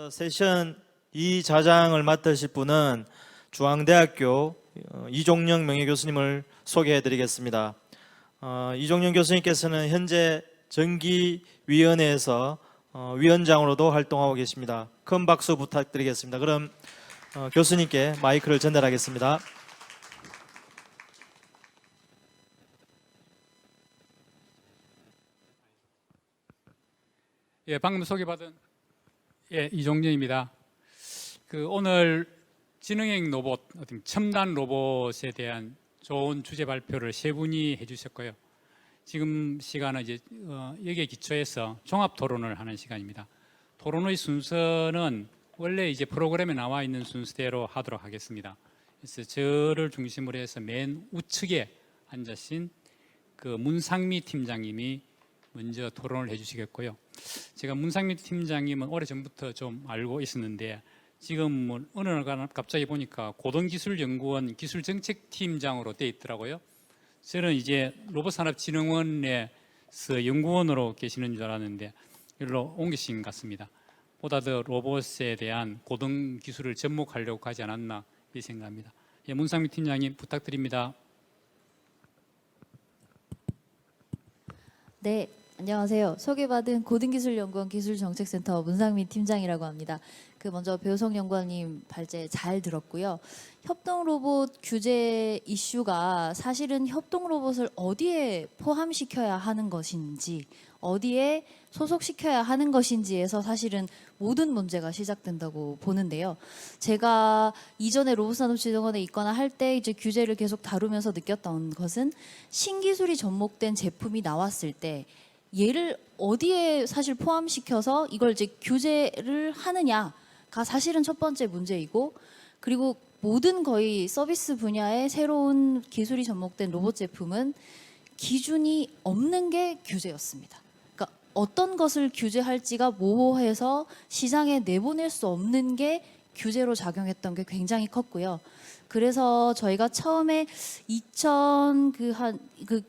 세션 2자장을 맡으실 분은 중앙대학교 이종영 명예교수님을 소개해-드리겠습니다. 이종영 교수님께서는 현재 정기위원회에서 위원장으로도 활동하고 계십니다. 큰 박수 부탁드리겠습니다. 그럼 교수님께 마이크를 전달하겠습니다. 예, 방금 소개받은 이종영입니다. 오늘 지능형 로봇, 첨단 로봇에 대한 좋은 주제 발표를 세 분이 해주셨고요. 지금 시간은 이제 여기에 기초해서 종합 토론을 하는 시간입니다. 토론의 순서는 원래 이제 프로그램에 나와 있는 순서대로 하도록 하겠습니다. 그래서 저를 중심으로 해서 맨 우측에 앉으신 문상미 팀장님이 먼저 토론을 해주시겠고요. 제가 문상미 팀장님은 오래전부터 좀 알고 있었는데 지금 어느 날 갑자기 보니까 고등기술연구원 기술정책팀장으로 돼 있더라고요. 저는 이제 로봇산업진흥원에서 연구원으로 계시는 줄 알았는데 여기로 옮기신 것 같습니다. 보다 더 로봇에 대한 고등기술을 접목하려고 하지 않았나 이 생각합니다. 예, 문상미 팀장님 부탁드립니다. 네, 안녕하세요. 소개받은 고등기술연구원 기술정책센터 문상민 팀장이라고 합니다. 먼저 배우성 연구원님 발제 잘 들었고요. 협동로봇 규제 이슈가 사실은 협동로봇을 어디에 포함시켜야 하는 것인지, 어디에 소속시켜야 하는 것인지에서 사실은 모든 문제가 시작된다고 보는데요. 제가 이전에 로봇산업진흥원에 있거나 할 때 이제 규제를 계속 다루면서 느꼈던 것은 신기술이 접목된 제품이 나왔을 때 얘를 어디에 사실 포함시켜서 이걸 이제 규제를 하느냐가 사실은 첫 번째 문제이고, 그리고 모든 거의 서비스 분야의 새로운 기술이 접목된 로봇 제품은 기준이 없는 게 규제였습니다. 그러니까 어떤 것을 규제할지가 모호해서 시장에 내보낼 수 없는 게 규제로 작용했던 게 굉장히 컸고요. 그래서 저희가 처음에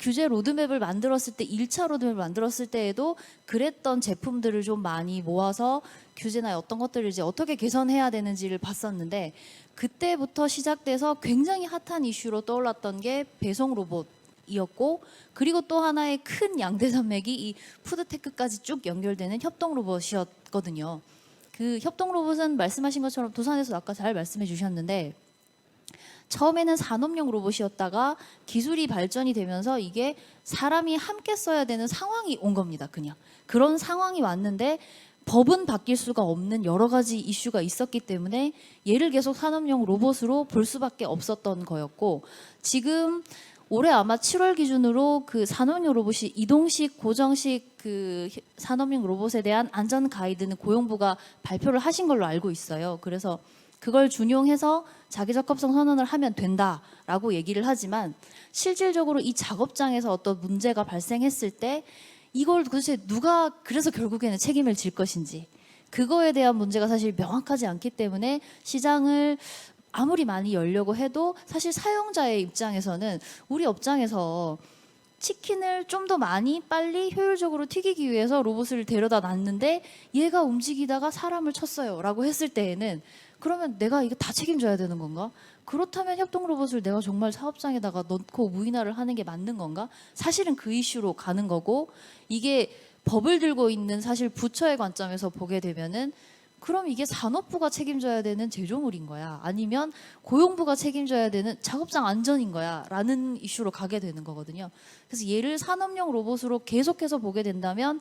규제 로드맵을 만들었을 때 1차 로드맵을 만들었을 때에도 그랬던 제품들을 좀 많이 모아서 규제나 어떤 것들을 이제 어떻게 개선해야 되는지를 봤었는데, 그때부터 시작돼서 굉장히 핫한 이슈로 떠올랐던 게 배송 로봇이었고, 그리고 또 하나의 큰 양대 산맥이 이 푸드테크까지 쭉 연결되는 협동 로봇이었거든요. 협동 로봇은 말씀하신 것처럼 도산에서 아까 잘 말씀해 주셨는데, 처음에는 산업용 로봇이었다가 기술이 발전이 되면서 이게 사람이 함께 써야 되는 상황이 온 겁니다. 그냥 그런 상황이 왔는데 법은 바뀔 수가 없는 여러 가지 이슈가 있었기 때문에 얘를 계속 산업용 로봇으로 볼 수밖에 없었던 거였고, 지금 올해 아마 7월 기준으로 산업용 로봇이 이동식, 고정식 산업용 로봇에 대한 안전 가이드는 고용부가 발표를 하신 걸로 알고 있어요. 그래서 그걸 준용해서 자기적합성 선언을 하면 된다라고 얘기를 하지만, 실질적으로 이 작업장에서 어떤 문제가 발생했을 때 이걸 도대체 누가 그래서 결국에는 책임을 질 것인지, 그거에 대한 문제가 사실 명확하지 않기 때문에 시장을 아무리 많이 열려고 해도 사실 사용자의 입장에서는 우리 업장에서 치킨을 좀 더 많이 빨리 효율적으로 튀기기 위해서 로봇을 데려다 놨는데 얘가 움직이다가 사람을 쳤어요 라고 했을 때에는 그러면 내가 이거 다 책임져야 되는 건가? 그렇다면 협동 로봇을 내가 정말 사업장에다가 넣고 무인화를 하는 게 맞는 건가? 사실은 그 이슈로 가는 거고, 이게 법을 들고 있는 사실 부처의 관점에서 보게 되면은 그럼 이게 산업부가 책임져야 되는 제조물인 거야? 아니면 고용부가 책임져야 되는 작업장 안전인 거야? 라는 이슈로 가게 되는 거거든요. 그래서 얘를 산업용 로봇으로 계속해서 보게 된다면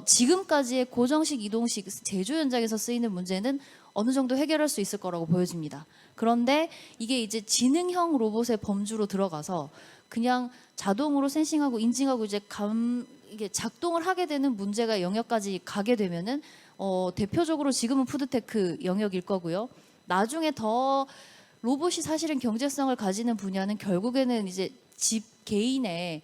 지금까지의 고정식, 이동식 제조 현장에서 쓰이는 문제는 어느 정도 해결할 수 있을 거라고 보여집니다. 그런데 이게 이제 지능형 로봇의 범주로 들어가서 그냥 자동으로 센싱하고 인징하고 이게 작동을 하게 되는 문제가 영역까지 가게 되면은 대표적으로 지금은 푸드테크 영역일 거고요. 나중에 더 로봇이 사실은 경제성을 가지는 분야는 결국에는 이제 집 개인의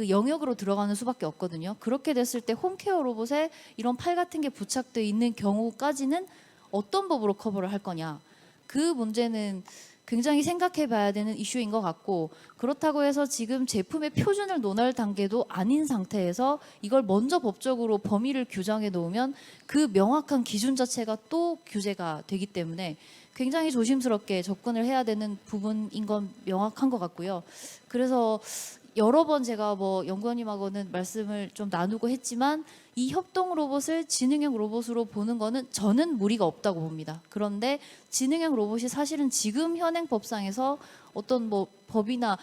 영역으로 들어가는 수밖에 없거든요. 그렇게 됐을 때 홈케어 로봇에 이런 팔 같은 게 부착되어 있는 경우까지는 어떤 법으로 커버를 할 거냐. 그 문제는 굉장히 생각해 봐야 되는 이슈인 것 같고, 그렇다고 해서 지금 제품의 표준을 논할 단계도 아닌 상태에서 이걸 먼저 법적으로 범위를 규정해 놓으면 그 명확한 기준 자체가 또 규제가 되기 때문에 굉장히 조심스럽게 접근을 해야 되는 부분인 건 명확한 것 같고요. 그래서 여러 번 제가 뭐 연구원님하고는 말씀을 좀 나누고 했지만 이 협동 로봇을 지능형 로봇으로 보는 거는 저는 무리가 없다고 봅니다. 그런데 지능형 로봇이 사실은 지금 현행 법상에서 어떤 뭐 법이나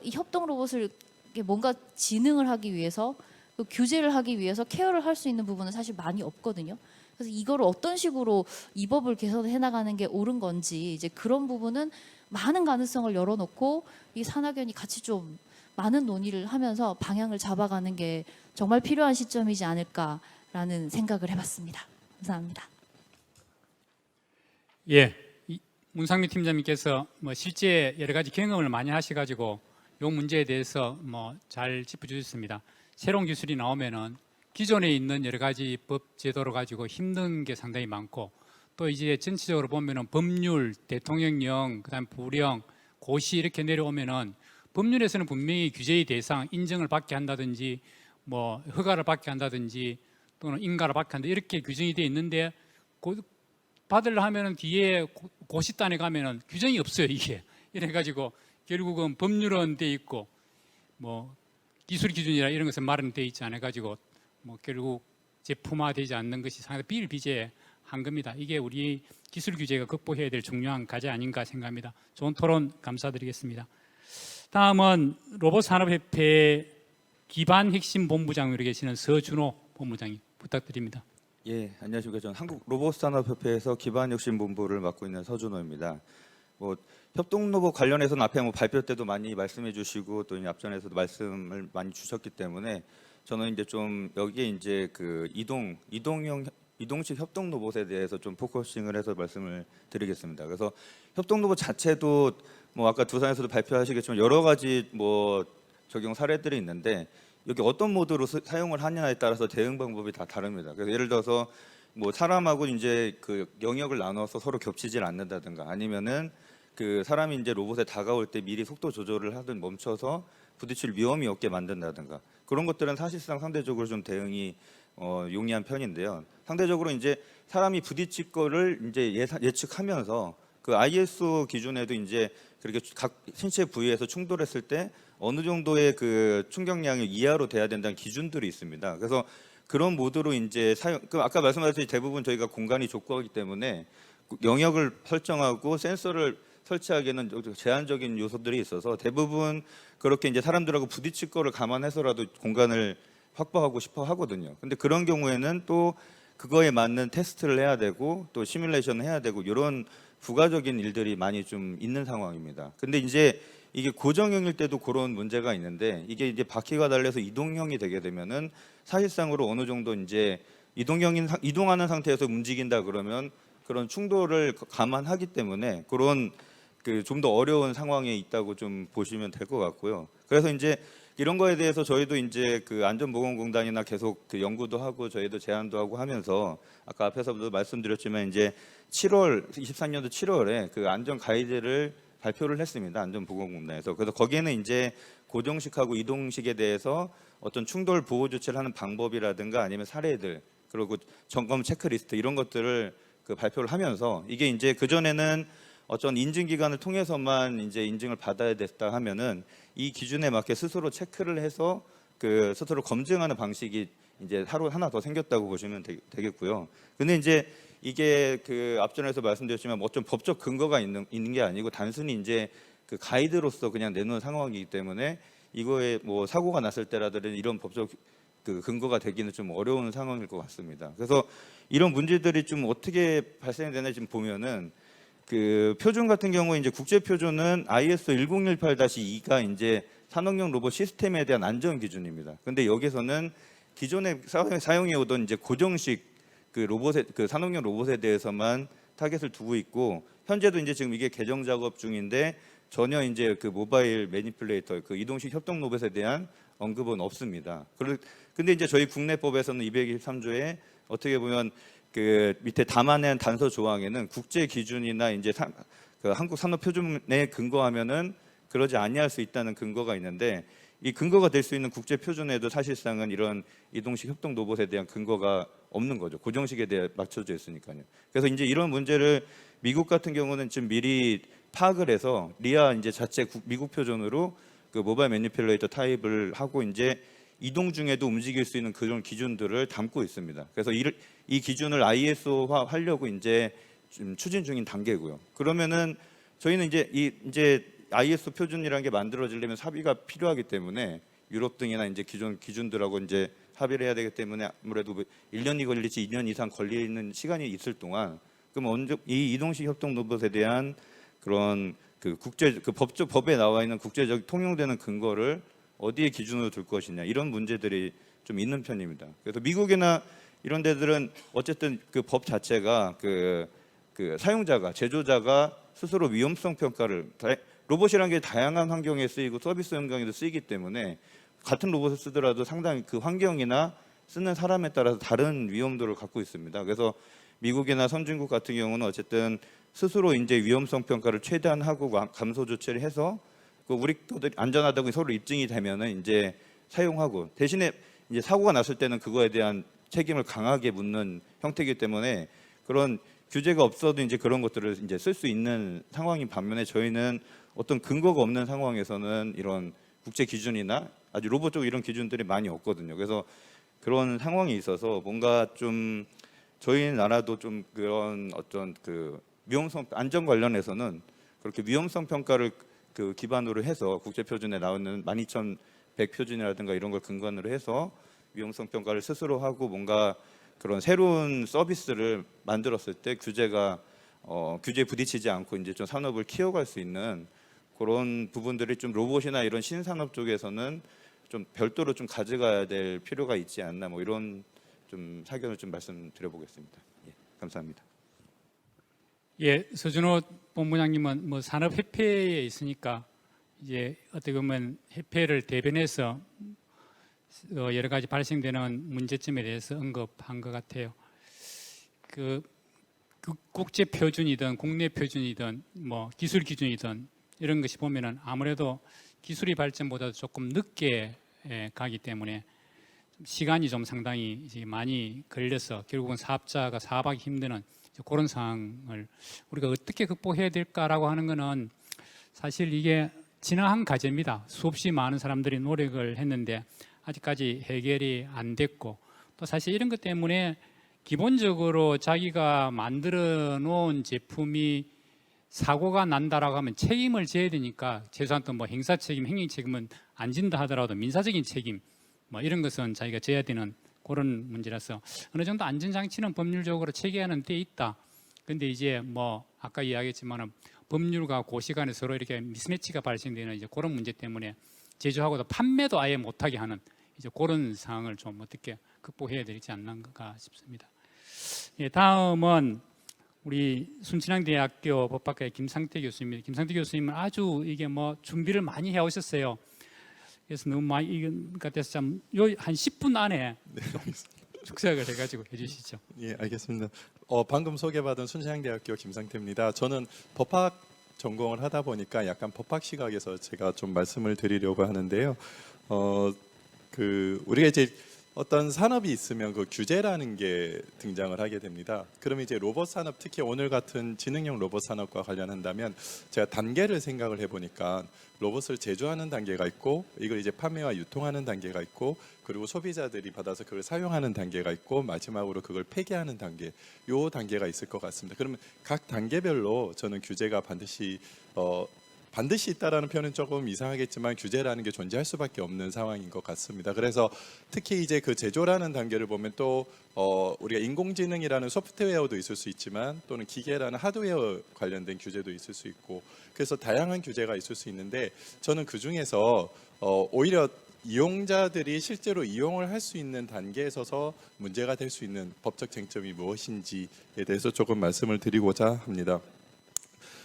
이 협동 로봇을 이렇게 뭔가 지능을 하기 위해서 그 규제를 하기 위해서 케어를 할 수 있는 부분은 사실 많이 없거든요. 그래서 이거를 어떤 식으로 이 법을 개선해 나가는 게 옳은 건지 이제 그런 부분은 많은 가능성을 열어놓고 이 산학연이 같이 좀 많은 논의를 하면서 방향을 잡아가는 게 정말 필요한 시점이지 않을까라는 생각을 해봤습니다. 감사합니다. 예, 문상미 팀장님께서 뭐 실제 여러 가지 경험을 많이 하셔가지고 이 문제에 대해서 뭐 잘 짚어주셨습니다. 새로운 기술이 나오면은 기존에 있는 여러 가지 법 제도를 가지고 힘든 게 상당히 많고 또 이제 전체적으로 보면은 법률, 대통령령, 그다음 부령, 고시 이렇게 내려오면은 법률에서는 분명히 규제의 대상, 인정을 받게 한다든지 뭐 허가를 받게 한다든지 또는 인가를 받게 한다 이렇게 규정이 되어 있는데 받으려 하면은 뒤에 고시단에 가면은 규정이 없어요 이게. 이래가지고 결국은 법률은 돼 있고 뭐 기술 기준이라 이런 것은 마련돼 있지 않아가지고 뭐 결국 제품화되지 않는 것이 상당히 비일비재한 겁니다. 이게 우리 기술 규제가 극복해야 될 중요한 과제 아닌가 생각합니다. 좋은 토론 감사드리겠습니다. 다음은 로봇산업협회 기반 핵심 본부장으로 계시는 서준호 본부장님 부탁드립니다. 예, 안녕하십니까. 저는 한국로봇산업협회에서 기반혁신본부를 맡고 있는 서준호입니다. 뭐 협동로봇 관련해서는 앞에 뭐 발표 때도 많이 말씀해주시고 또 앞전에서도 말씀을 많이 주셨기 때문에 저는 이제 좀 여기에 이제 그 이동식 협동로봇에 대해서 좀 포커싱을 해서 말씀을 드리겠습니다. 그래서 협동로봇 자체도 뭐 아까 두산에서도 발표하시겠지만 여러 가지 뭐 적용 사례들이 있는데 여기 어떤 모드로 사용을 하냐에 따라서 대응 방법이 다 다릅니다. 그래서 예를 들어서 뭐 사람하고 이제 그 영역을 나눠서 서로 겹치질 않는다든가 아니면은 그 사람이 이제 로봇에 다가올 때 미리 속도 조절을 하든 멈춰서 부딪힐 위험이 없게 만든다든가 그런 것들은 사실상 상대적으로 좀 대응이 용이한 편인데요. 상대적으로 이제 사람이 부딪힐 거를 이제 예측하면서 그 ISO 기준에도 이제 그렇게 각 신체 부위에서 충돌했을 때 어느 정도의 그 충격량이 이하로 돼야 된다는 기준들이 있습니다. 그래서 그런 모드로 이제 아까 말씀하셨듯이 대부분 저희가 공간이 좁고 하기 때문에 영역을 설정하고 센서를 설치하기에는 제한적인 요소들이 있어서 대부분 그렇게 이제 사람들하고 부딪힐 거를 감안해서라도 공간을 확보하고 싶어 하거든요. 근데 그런 경우에는 또 그거에 맞는 테스트를 해야 되고 또 시뮬레이션을 해야 되고 이런 부가적인 일들이 많이 좀 있는 상황입니다. 근데 이제 이게 고정형일 때도 그런 문제가 있는데 이게 이제 바퀴가 달려서 이동형이 되게 되면은 사실상으로 어느 정도 이제 이동하는 상태에서 움직인다 그러면 그런 충돌을 감안하기 때문에 그런 그 좀 더 어려운 상황에 있다고 좀 보시면 될 것 같고요. 그래서 이제 이런 거에 대해서 저희도 이제 그 안전보건공단이나 계속 그 연구도 하고 저희도 제안도 하고 하면서 아까 앞에서도 말씀드렸지만 이제 23년도 7월에 그 안전 가이드를 발표를 했습니다. 안전보건공단에서. 그래서 거기에는 이제 고정식하고 이동식에 대해서 어떤 충돌 보호 조치를 하는 방법이라든가 아니면 사례들 그리고 점검 체크리스트 이런 것들을 그 발표를 하면서 이게 이제 그 전에는 어떤 인증 기관을 통해서만 이제 인증을 받아야 됐다 하면은 이 기준에 맞게 스스로 체크를 해서 그 스스로 검증하는 방식이 이제 하나 더 생겼다고 보시면 되겠고요. 근데 이제 이게 그 앞전에서 말씀드렸지만 어떤 법적 근거가 있는 게 아니고 단순히 이제 그 가이드로서 그냥 내놓은 상황이기 때문에 이거에 뭐 사고가 났을 때라든지 이런 법적 그 근거가 되기는 좀 어려운 상황일 것 같습니다. 그래서 이런 문제들이 좀 어떻게 발생되나 지금 보면은 그 표준 같은 경우에 이제 국제 표준은 ISO 1018-2가 이제 산업용 로봇 시스템에 대한 안전 기준입니다. 근데 여기서는 기존에 사용해 오던 이제 고정식 그 산업용 로봇에 대해서만 타겟을 두고 있고 현재도 이제 지금 이게 개정 작업 중인데 전혀 이제 그 모바일 매니플레이터 그 이동식 협동 로봇에 대한 언급은 없습니다. 근데 이제 저희 국내법에서는 223조에 어떻게 보면 그 밑에 담아낸 단서 조항에는 국제 기준이나 이제 그 한국 산업 표준에 근거하면은 그러지 아니할 수 있다는 근거가 있는데 이 근거가 될 수 있는 국제 표준에도 사실상은 이런 이동식 협동 로봇에 대한 근거가 없는 거죠. 고정식에 대해 맞춰져 있으니까요. 그래서 이제 이런 문제를 미국 같은 경우는 지금 미리 파악을 해서 리아 이제 자체 미국 표준으로 그 모바일 매니플레이터 타입을 하고 이제 이동 중에도 움직일 수 있는 그런 기준들을 담고 있습니다. 그래서 이 기준을 ISO화 하려고 이제 좀 추진 중인 단계고요. 그러면은 저희는 이제 ISO 표준이라는 게 만들어지려면 합의가 필요하기 때문에 유럽 등이나 이제 기존 기준들하고 이제 합의를 해야 되기 때문에 아무래도 1년이 걸릴지 2년 이상 걸리는 시간이 있을 동안 그럼 언제 이 이동식 협동 로봇에 대한 그런 그 법에 나와 있는 국제적 통용되는 근거를 어디에 기준으로 둘 것이냐 이런 문제들이 좀 있는 편입니다. 그래서 미국이나 이런 데들은 어쨌든 그 법 자체가 그 사용자가 제조자가 스스로 위험성 평가를 로봇이라는 게 다양한 환경에 쓰이고 서비스 환경에도 쓰이기 때문에 같은 로봇을 쓰더라도 상당히 그 환경이나 쓰는 사람에 따라서 다른 위험도를 갖고 있습니다. 그래서 미국이나 선진국 같은 경우는 어쨌든 스스로 이제 위험성 평가를 최대한 하고 감소 조치를 해서 그 우리 것들이 안전하다고 서로 입증이 되면은 이제 사용하고 대신에 이제 사고가 났을 때는 그거에 대한 책임을 강하게 묻는 형태이기 때문에 그런 규제가 없어도 이제 그런 것들을 이제 쓸 수 있는 상황인 반면에 저희는 어떤 근거가 없는 상황에서는 이런 국제 기준이나 아주 로봇 쪽 이런 기준들이 많이 없거든요. 그래서 그런 상황이 있어서 뭔가 좀 저희 나라도 좀 그런 어떤 그 위험성 안전 관련해서는 그렇게 위험성 평가를 그 기반으로 해서 국제 표준에 나오는 12,100 표준이라든가 이런 걸 근거로 해서 위험성 평가를 스스로 하고 뭔가 그런 새로운 서비스를 만들었을 때 규제에 부딪히지 않고 이제 좀 산업을 키워갈 수 있는 그런 부분들이 좀 로봇이나 이런 신산업 쪽에서는 좀 별도로 좀 가져가야 될 필요가 있지 않나 뭐 이런 좀 사견을 좀 말씀드려보겠습니다. 예, 감사합니다. 예, 서준호 본부장님은 뭐 산업협회에 있으니까 이제 어떻게 보면 협회를 대변해서 여러 가지 발생되는 문제점에 대해서 언급한 것 같아요. 그 국제 표준이든 국내 표준이든 뭐 기술 기준이든 이런 것이 보면은 아무래도 기술이 발전보다도 조금 늦게 가기 때문에 시간이 좀 상당히 이제 많이 걸려서 결국은 사업자가 사업하기 힘드는 그런 상황을 우리가 어떻게 극복해야 될까라고 하는 것은 사실 이게 지나한 과제입니다. 수없이 많은 사람들이 노력을 했는데 아직까지 해결이 안 됐고 또 사실 이런 것 때문에 기본적으로 자기가 만들어 놓은 제품이 사고가 난다라고 하면 책임을 져야 되니까 최소한 또 뭐 행사 책임, 행위 책임은 안 진다 하더라도 민사적인 책임 뭐 이런 것은 자기가 져야 되는 그런 문제라서 어느 정도 안전장치는 법률적으로 체계하는 데 있다. 근데 이제 뭐 아까 이야기했지만은 법률과 그 시간에 서로 이렇게 미스매치가 발생되는 이제 그런 문제 때문에 제조하고도 판매도 아예 못하게 하는 이제 그런 상황을 좀 어떻게 극복해야 되지 않는가 싶습니다. 예, 다음은 우리 순천향대학교 법학과의 김상태 교수입니다. 김상태 교수님은 아주 이게 뭐 준비를 많이 해오셨어요. 그래서 너무 많이 이건 같아서 한 10분 안에 좀 축색을 해가지고 해주시죠. 예, 알겠습니다. 방금 소개받은 순천향대학교 김상태입니다. 저는 법학 전공을 하다 보니까 약간 법학 시각에서 제가 좀 말씀을 드리려고 하는데요. 우리가 이제 어떤 산업이 있으면 그 규제라는 게 등장을 하게 됩니다. 그럼 이제 로봇 산업, 특히 오늘 같은 지능형 로봇 산업과 관련한다면 제가 단계를 생각을 해보니까 로봇을 제조하는 단계가 있고 이걸 이제 판매와 유통하는 단계가 있고 그리고 소비자들이 받아서 그걸 사용하는 단계가 있고 마지막으로 그걸 폐기하는 단계, 요 단계가 있을 것 같습니다. 그러면 각 단계별로 저는 규제가 반드시 있다라는 표현은 조금 이상하겠지만 규제라는 게 존재할 수밖에 없는 상황인 것 같습니다. 그래서 특히 이제 그 제조라는 단계를 보면 또 우리가 인공지능이라는 소프트웨어도 있을 수 있지만 또는 기계라는 하드웨어 관련된 규제도 있을 수 있고 그래서 다양한 규제가 있을 수 있는데 저는 그 중에서 오히려 이용자들이 실제로 이용을 할 수 있는 단계에 서서 문제가 될 수 있는 법적 쟁점이 무엇인지에 대해서 조금 말씀을 드리고자 합니다.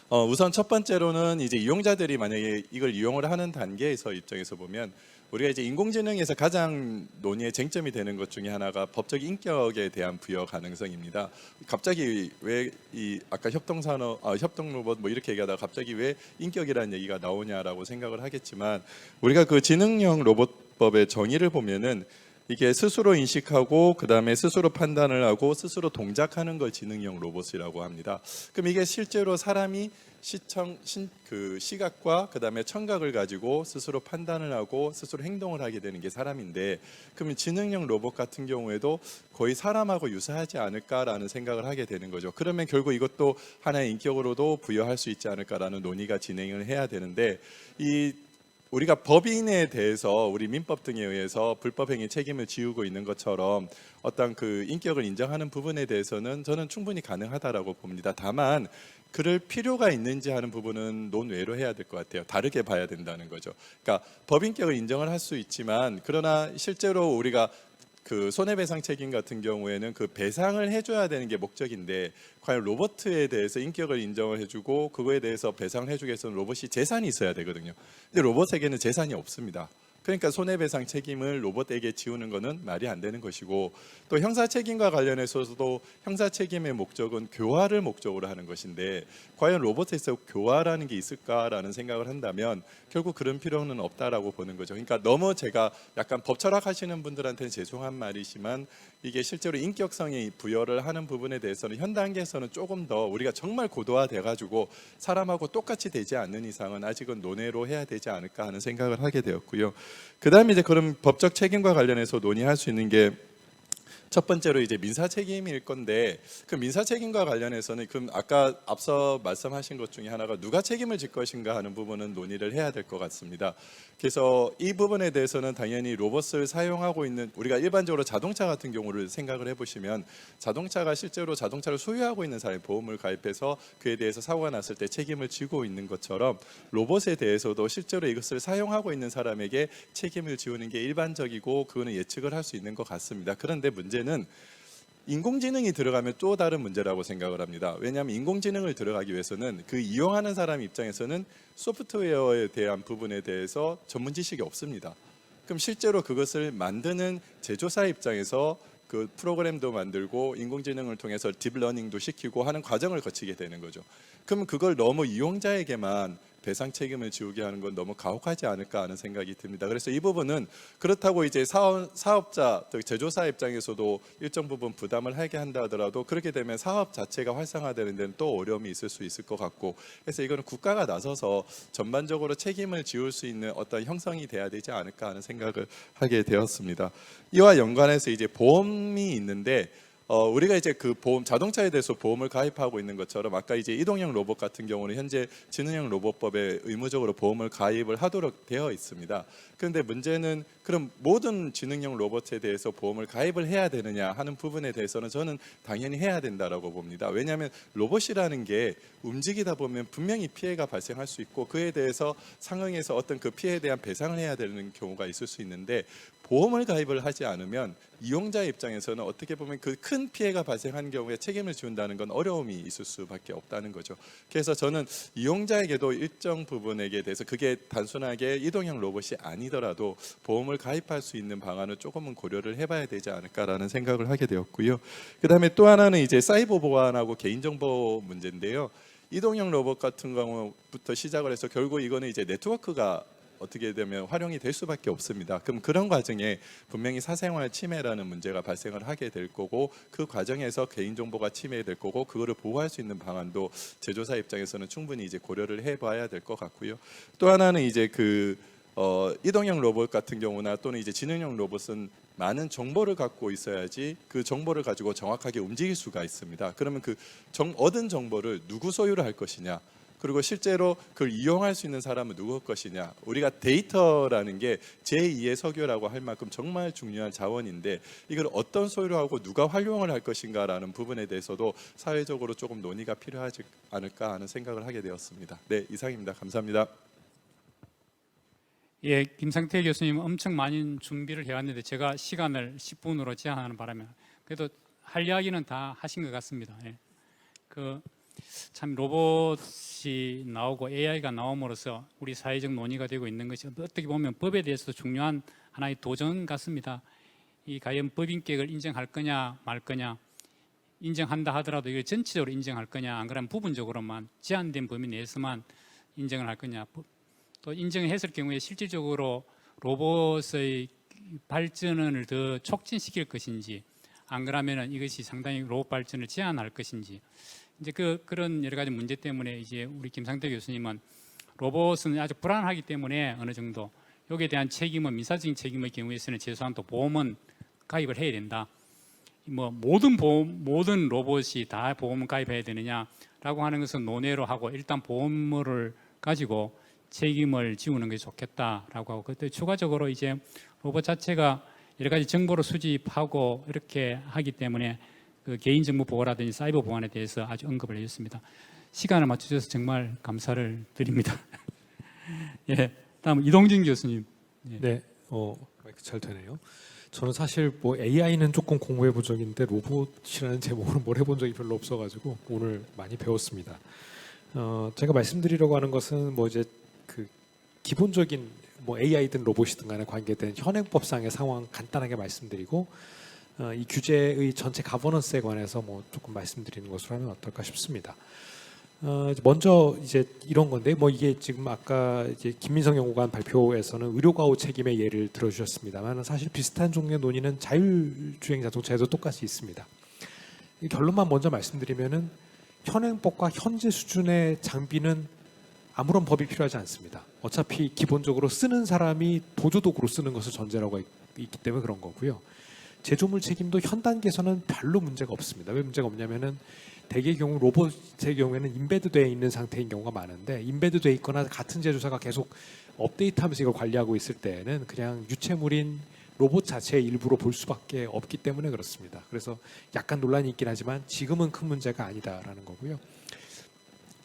우선 첫 번째로는 이제 이용자들이 만약에 이걸 이용을 하는 단계에서 입장에서 보면 우리가 이제 인공지능에서 가장 논의의 쟁점이 되는 것 중에 하나가 법적 인격에 대한 부여 가능성입니다. 갑자기 왜 이 아까 협동산업, 협동로봇 뭐 이렇게 얘기하다가 갑자기 왜 인격이라는 얘기가 나오냐라고 생각을 하겠지만 우리가 그 지능형 로봇법의 정의를 보면은 이게 스스로 인식하고 그다음에 스스로 판단을 하고 스스로 동작하는 걸 지능형 로봇이라고 합니다. 그럼 이게 실제로 사람이 시각과 그다음에 청각을 가지고 스스로 판단을 하고 스스로 행동을 하게 되는 게 사람인데, 그러면 지능형 로봇 같은 경우에도 거의 사람하고 유사하지 않을까라는 생각을 하게 되는 거죠. 그러면 결국 이것도 하나의 인격으로도 부여할 수 있지 않을까라는 논의가 진행을 해야 되는데, 이 우리가 법인에 대해서 우리 민법 등에 의해서 불법행위 책임을 지우고 있는 것처럼 어떤 그 인격을 인정하는 부분에 대해서는 저는 충분히 가능하다라고 봅니다. 다만 그럴 필요가 있는지 하는 부분은 논외로 해야 될 것 같아요. 다르게 봐야 된다는 거죠. 그러니까 법인격을 인정을 할 수 있지만, 그러나 실제로 우리가 그 손해배상 책임 같은 경우에는 그 배상을 해줘야 되는 게 목적인데, 과연 로봇에 대해서 인격을 인정을 해주고 그거에 대해서 배상을 해주기 위해서는 로봇이 재산이 있어야 되거든요. 근데 로봇에게는 재산이 없습니다. 그러니까 손해배상 책임을 로봇에게 지우는 것은 말이 안 되는 것이고, 또 형사책임과 관련해서도 형사책임의 목적은 교화를 목적으로 하는 것인데, 과연 로봇에서 교화라는 게 있을까라는 생각을 한다면 결국 그런 필요는 없다라고 보는 거죠. 그러니까 너무 제가 약간 법 철학하시는 분들한테는 죄송한 말이지만, 이게 실제로 인격성이 부여를 하는 부분에 대해서는 현 단계에서는 조금 더 우리가 정말 고도화돼 가지고 사람하고 똑같이 되지 않는 이상은 아직은 논의로 해야 되지 않을까 하는 생각을 하게 되었고요. 그다음에 이제 그런 법적 책임과 관련해서 논의할 수 있는 게 첫 번째로 이제 민사 책임일 건데, 그 민사 책임과 관련해서는 그 아까 앞서 말씀하신 것 중에 하나가 누가 책임을 질 것인가 하는 부분은 논의를 해야 될 것 같습니다. 그래서 이 부분에 대해서는 당연히 로봇을 사용하고 있는, 우리가 일반적으로 자동차 같은 경우를 생각을 해보시면 자동차가 실제로 자동차를 소유하고 있는 사람이 보험을 가입해서 그에 대해서 사고가 났을 때 책임을 지고 있는 것처럼, 로봇에 대해서도 실제로 이것을 사용하고 있는 사람에게 책임을 지우는 게 일반적이고 그거는 예측을 할 수 있는 것 같습니다. 그런데 문제는 인공지능이 들어가면 또 다른 문제라고 생각을 합니다. 왜냐하면 인공지능을 들어가기 위해서는 그 이용하는 사람 입장에서는 소프트웨어에 대한 부분에 대해서 전문 지식이 없습니다. 그럼 실제로 그것을 만드는 제조사 입장에서 그 프로그램도 만들고 인공지능을 통해서 딥러닝도 시키고 하는 과정을 거치게 되는 거죠. 그럼 그걸 너무 이용자에게만 배상 책임을 지우게 하는 건 너무 가혹하지 않을까 하는 생각이 듭니다. 그래서 이 부분은 그렇다고 이제 사업자, 제조사 입장에서도 일정 부분 부담을 하게 한다 하더라도 그렇게 되면 사업 자체가 활성화되는 데는 또 어려움이 있을 수 있을 것 같고, 그래서 이거는 국가가 나서서 전반적으로 책임을 지울 수 있는 어떤 형성이 돼야 되지 않을까 하는 생각을 하게 되었습니다. 이와 연관해서 이제 보험이 있는데, 우리가 이제 그 보험, 자동차에 대해서 보험을 가입하고 있는 것처럼 아까 이제 이동형 로봇 같은 경우는 현재 지능형 로봇법에 의무적으로 보험을 가입을 하도록 되어 있습니다. 그런데 문제는 그럼 모든 지능형 로봇에 대해서 보험을 가입을 해야 되느냐 하는 부분에 대해서는 저는 당연히 해야 된다라고 봅니다. 왜냐하면 로봇이라는 게 움직이다 보면 분명히 피해가 발생할 수 있고 그에 대해서 상응해서 어떤 그 피해에 대한 배상을 해야 되는 경우가 있을 수 있는데, 보험을 가입을 하지 않으면 이용자 입장에서는 어떻게 보면 그 큰 피해가 발생한 경우에 책임을 지운다는 건 어려움이 있을 수밖에 없다는 거죠. 그래서 저는 이용자에게도 일정 부분에게 대해서 그게 단순하게 이동형 로봇이 아니더라도 보험을 가입할 수 있는 방안을 조금은 고려를 해봐야 되지 않을까라는 생각을 하게 되었고요. 그다음에 또 하나는 이제 사이버 보안하고 개인정보 문제인데요. 이동형 로봇 같은 경우부터 시작을 해서 결국 이거는 이제 네트워크가 어떻게 되면 활용이 될 수밖에 없습니다. 그럼 그런 과정에 분명히 사생활 침해라는 문제가 발생을 하게 될 거고, 그 과정에서 개인정보가 침해될 거고, 그거를 보호할 수 있는 방안도 제조사 입장에서는 충분히 이제 고려를 해봐야 될 것 같고요. 또 하나는 이제 그 이동형 로봇 같은 경우나 또는 이제 지능형 로봇은 많은 정보를 갖고 있어야지 그 정보를 가지고 정확하게 움직일 수가 있습니다. 그러면 그 얻은 정보를 누구 소유를 할 것이냐, 그리고 실제로 그걸 이용할 수 있는 사람은 누구일 것이냐. 우리가 데이터라는 게 제2의 석유라고 할 만큼 정말 중요한 자원인데, 이걸 어떤 소유로 하고 누가 활용을 할 것인가라는 부분에 대해서도 사회적으로 조금 논의가 필요하지 않을까 하는 생각을 하게 되었습니다. 네, 이상입니다. 감사합니다. 예, 김상태 교수님 엄청 많은 준비를 해왔는데 제가 시간을 10분으로 제한하는 바람에 그래도 할 이야기는 다 하신 것 같습니다. 예. 참 로봇이 나오고 AI가 나옴으로써 우리 사회적 논의가 되고 있는 것이 어떻게 보면 법에 대해서도 중요한 하나의 도전 같습니다. 이 과연 법인격을 인정할 거냐 말 거냐, 인정한다 하더라도 이걸 전체적으로 인정할 거냐, 안 그러면 부분적으로만 제한된 범위 내에서만 인정을 할 거냐, 또 인정을 했을 경우에 실질적으로 로봇의 발전을 더 촉진시킬 것인지, 안 그러면은 이것이 상당히 로봇 발전을 제한할 것인지, 이제 그런 여러 가지 문제 때문에 이제 우리 김상태 교수님은 로봇은 아주 불안하기 때문에 어느 정도 여기에 대한 책임은, 민사적인 책임의 경우에서는 최소한 또 보험은 가입을 해야 된다. 뭐 모든 로봇이 다 보험을 가입해야 되느냐라고 하는 것은 논외로 하고, 일단 보험을 가지고 책임을 지우는 것이 좋겠다라고 하고, 그때 추가적으로 이제 로봇 자체가 여러 가지 정보를 수집하고 이렇게 하기 때문에 그 개인정보 보호라든지 사이버 보안에 대해서 아주 언급을 해주셨습니다. 시간을 맞춰주셔서 정말 감사를 드립니다. 예, 다음 이동진 교수님. 예. 네, 마이크 잘 되네요. 저는 사실 뭐 AI는 조금 공부해 본 적인데 로봇이라는 제목으로 뭘 해본 적이 별로 없어가지고 오늘 많이 배웠습니다. 제가 말씀드리려고 하는 것은 뭐 이제 그 기본적인 뭐 AI든 로봇이든 간에 관계된 현행법상의 상황 간단하게 말씀드리고, 이 규제의 전체 가버넌스에 관해서 뭐 조금 말씀드리는 것으로 하면 어떨까 싶습니다. 먼저 이제 이런 건데, 뭐 이게 지금 아까 이제 김민성 연구관 발표에서는 의료과호 책임의 예를 들어주셨습니다만, 사실 비슷한 종류의 논의는 자율주행 자동차에도 똑같이 있습니다. 이 결론만 먼저 말씀드리면은 현행법과 현재 수준의 장비는 아무런 법이 필요하지 않습니다. 어차피 기본적으로 쓰는 사람이 보조도구로 쓰는 것을 전제라고 있기 때문에 그런 거고요. 제조물 책임도 현 단계에서는 별로 문제가 없습니다. 왜 문제가 없냐면은 대개의 경우 로봇의 경우에는 인베드되어 있는 상태인 경우가 많은데, 인베드되어 있거나 같은 제조사가 계속 업데이트하면서 이걸 관리하고 있을 때에는 그냥 유체물인 로봇 자체의 일부로 볼 수밖에 없기 때문에 그렇습니다. 그래서 약간 논란이 있긴 하지만 지금은 큰 문제가 아니다라는 거고요.